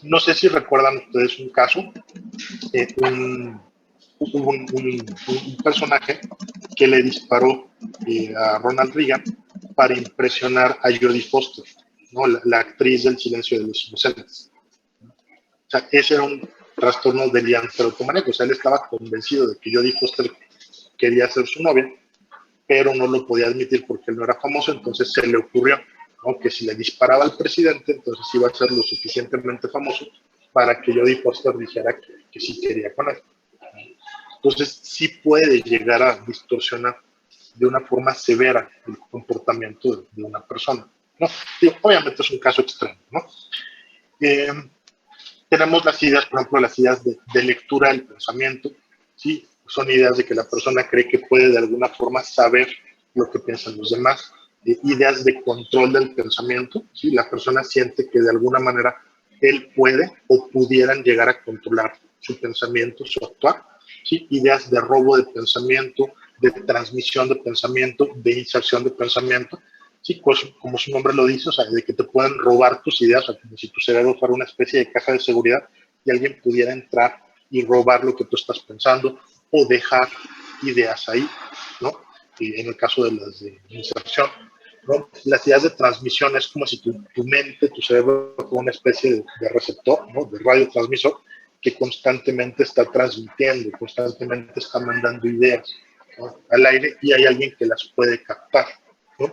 No sé si recuerdan ustedes un caso, un personaje que le disparó a Ronald Reagan para impresionar a Jodie Foster, ¿no? La actriz del Silencio de los Inocentes. O sea, ese era un trastorno delirante erotomaníaco. O sea, él estaba convencido de que Jodie Foster quería ser su novia, pero no lo podía admitir porque él no era famoso, entonces se le ocurrió, ¿no? Que si le disparaba al presidente, entonces iba a ser lo suficientemente famoso para que Jodie Foster dijera que sí quería con él. Entonces, sí puede llegar a distorsionar de una forma severa el comportamiento de una persona, ¿no? Digo, obviamente es un caso extremo, ¿no? Tenemos las ideas, por ejemplo, las ideas de lectura del pensamiento, ¿sí? Son ideas de que la persona cree que puede de alguna forma saber lo que piensan los demás. Ideas de control del pensamiento, ¿sí? La persona siente que de alguna manera él puede o pudieran llegar a controlar su pensamiento, su actuar, ¿sí? Ideas de robo de pensamiento, de transmisión de pensamiento, de inserción de pensamiento, ¿sí? Pues, como su nombre lo dice, o sea, de que te pueden robar tus ideas, o sea, como si tu cerebro fuera una especie de caja de seguridad y alguien pudiera entrar y robar lo que tú estás pensando o dejar ideas ahí, ¿no? Y en el caso de las de inserción, ¿no? Las ideas de transmisión es como si tu mente, tu cerebro fuera una especie de receptor, ¿no? De radiotransmisor que constantemente está transmitiendo, constantemente está mandando ideas, ¿no? Al aire y hay alguien que las puede captar, ¿no?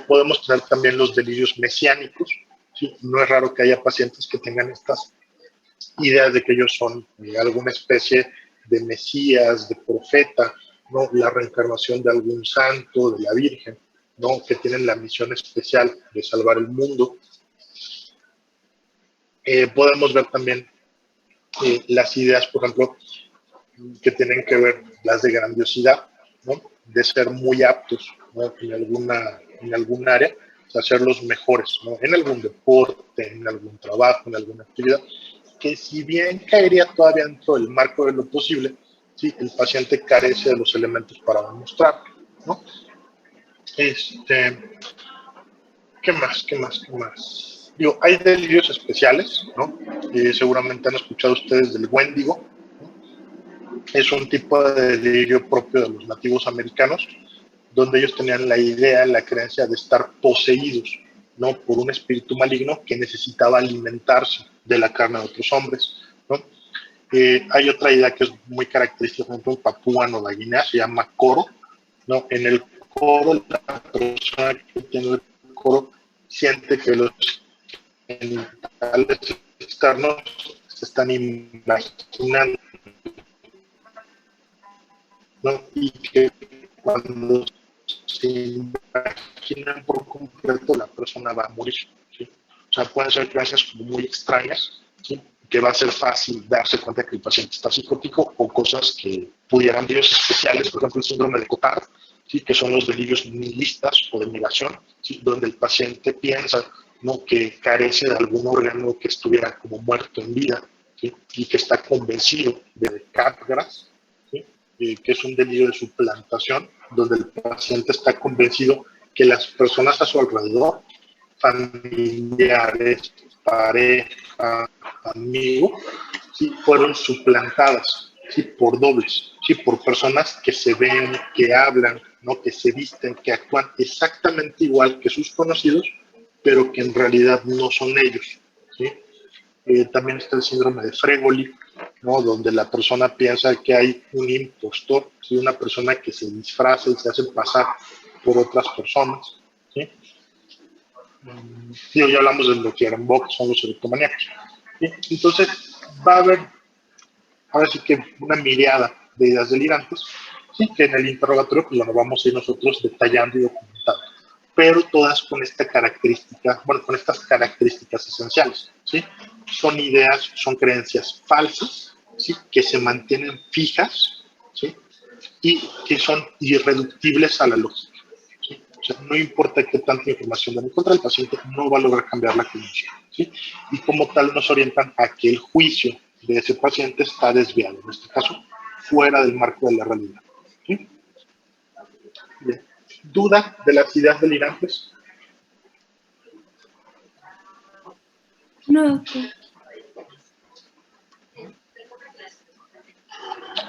Podemos tener también los delirios mesiánicos, ¿sí? No es raro que haya pacientes que tengan estas ideas de que ellos son alguna especie de mesías, de profeta, ¿no? La reencarnación de algún santo, de la Virgen, ¿no? Que tienen la misión especial de salvar el mundo. Podemos ver también las ideas, por ejemplo, que tienen que ver las de grandiosidad, ¿no? De ser muy aptos, ¿no? en algún área, o sea, ser los mejores, ¿no? En algún deporte, en algún trabajo, en alguna actividad, que si bien caería todavía dentro del marco de lo posible, ¿sí? El paciente carece de los elementos para demostrar, ¿no? ¿Qué más? ¿Qué más? ¿Qué más? Digo, hay delirios especiales, ¿no? Seguramente han escuchado ustedes del Wendigo, ¿no? Es un tipo de delirio propio de los nativos americanos, donde ellos tenían la idea, la creencia de estar poseídos, ¿no? Por un espíritu maligno que necesitaba alimentarse de la carne de otros hombres, ¿no? Hay otra idea que es muy característica, por ejemplo, en Papúa Nueva Guinea, se llama coro, ¿no? En el coro, la persona que tiene el coro siente que los genitales externos se están imaginando, ¿no? Y que cuando se imaginan por completo, la persona va a morir, ¿sí? O sea, pueden ser creencias como muy extrañas, ¿sí? Que va a ser fácil darse cuenta que el paciente está psicótico o cosas que pudieran ser especiales, por ejemplo, el síndrome de Cotard, ¿sí? Que son los delirios nihilistas o de negación, ¿sí? Donde el paciente piensa, ¿no? Que carece de algún órgano que estuviera como muerto en vida, ¿sí? Y que está convencido de Capgras, ¿sí? Que es un delirio de suplantación, donde el paciente está convencido que las personas a su alrededor, familiares, pareja, amigos, ¿sí? Fueron suplantadas, ¿sí? Por dobles, ¿sí? Por personas que se ven, que hablan, ¿no? Que se visten, que actúan exactamente igual que sus conocidos, pero que en realidad no son ellos, ¿sí? También está el síndrome de Fregoli, ¿no? Donde la persona piensa que hay un impostor, ¿sí? Una persona que se disfraza y se hace pasar por otras personas, ¿sí? Sí, ya hablamos de lo que que son los erotomaníacos, ¿sí? Entonces, va a haber, ahora sí que una mirada de ideas delirantes, ¿sí? Que en el interrogatorio pues lo vamos a ir nosotros detallando y documentando, pero todas con esta característica, bueno, con estas características esenciales, ¿sí? Son ideas, son creencias falsas, ¿sí? Que se mantienen fijas, ¿sí? Y que son irreductibles a la lógica, ¿sí? O sea, no importa qué tanta información den en contra, el paciente no va a lograr cambiar la condición, ¿sí? Y como tal nos orientan a que el juicio de ese paciente está desviado, en este caso, fuera del marco de la realidad, ¿sí? Bien. ¿Duda de las ideas delirantes? No, doctor.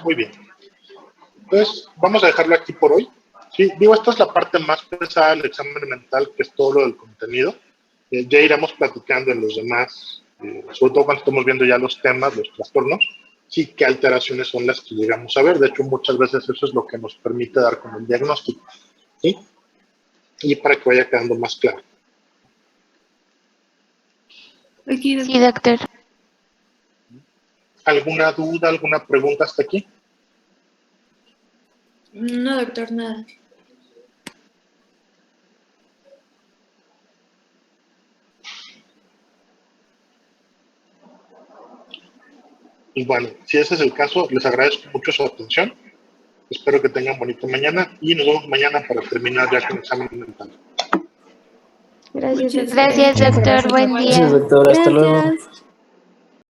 Muy bien. Entonces, vamos a dejarlo aquí por hoy. Sí, digo, esta es la parte más pesada del examen mental, que es todo lo del contenido. Ya iremos platicando en los demás, sobre todo cuando estamos viendo ya los temas, los trastornos, sí, qué alteraciones son las que llegamos a ver. De hecho, muchas veces eso es lo que nos permite dar como el diagnóstico, ¿sí? Y para que vaya quedando más claro. Aquí, Sí, doctor. ¿Alguna duda, alguna pregunta hasta aquí? No, doctor, nada. Y bueno, si ese es el caso, les agradezco mucho su atención. Espero que tengan bonita mañana y nos vemos mañana para terminar ya con el examen mental. Gracias, doctor. Gracias, doctor. Buen día. Gracias, doctor. Hasta luego. Gracias.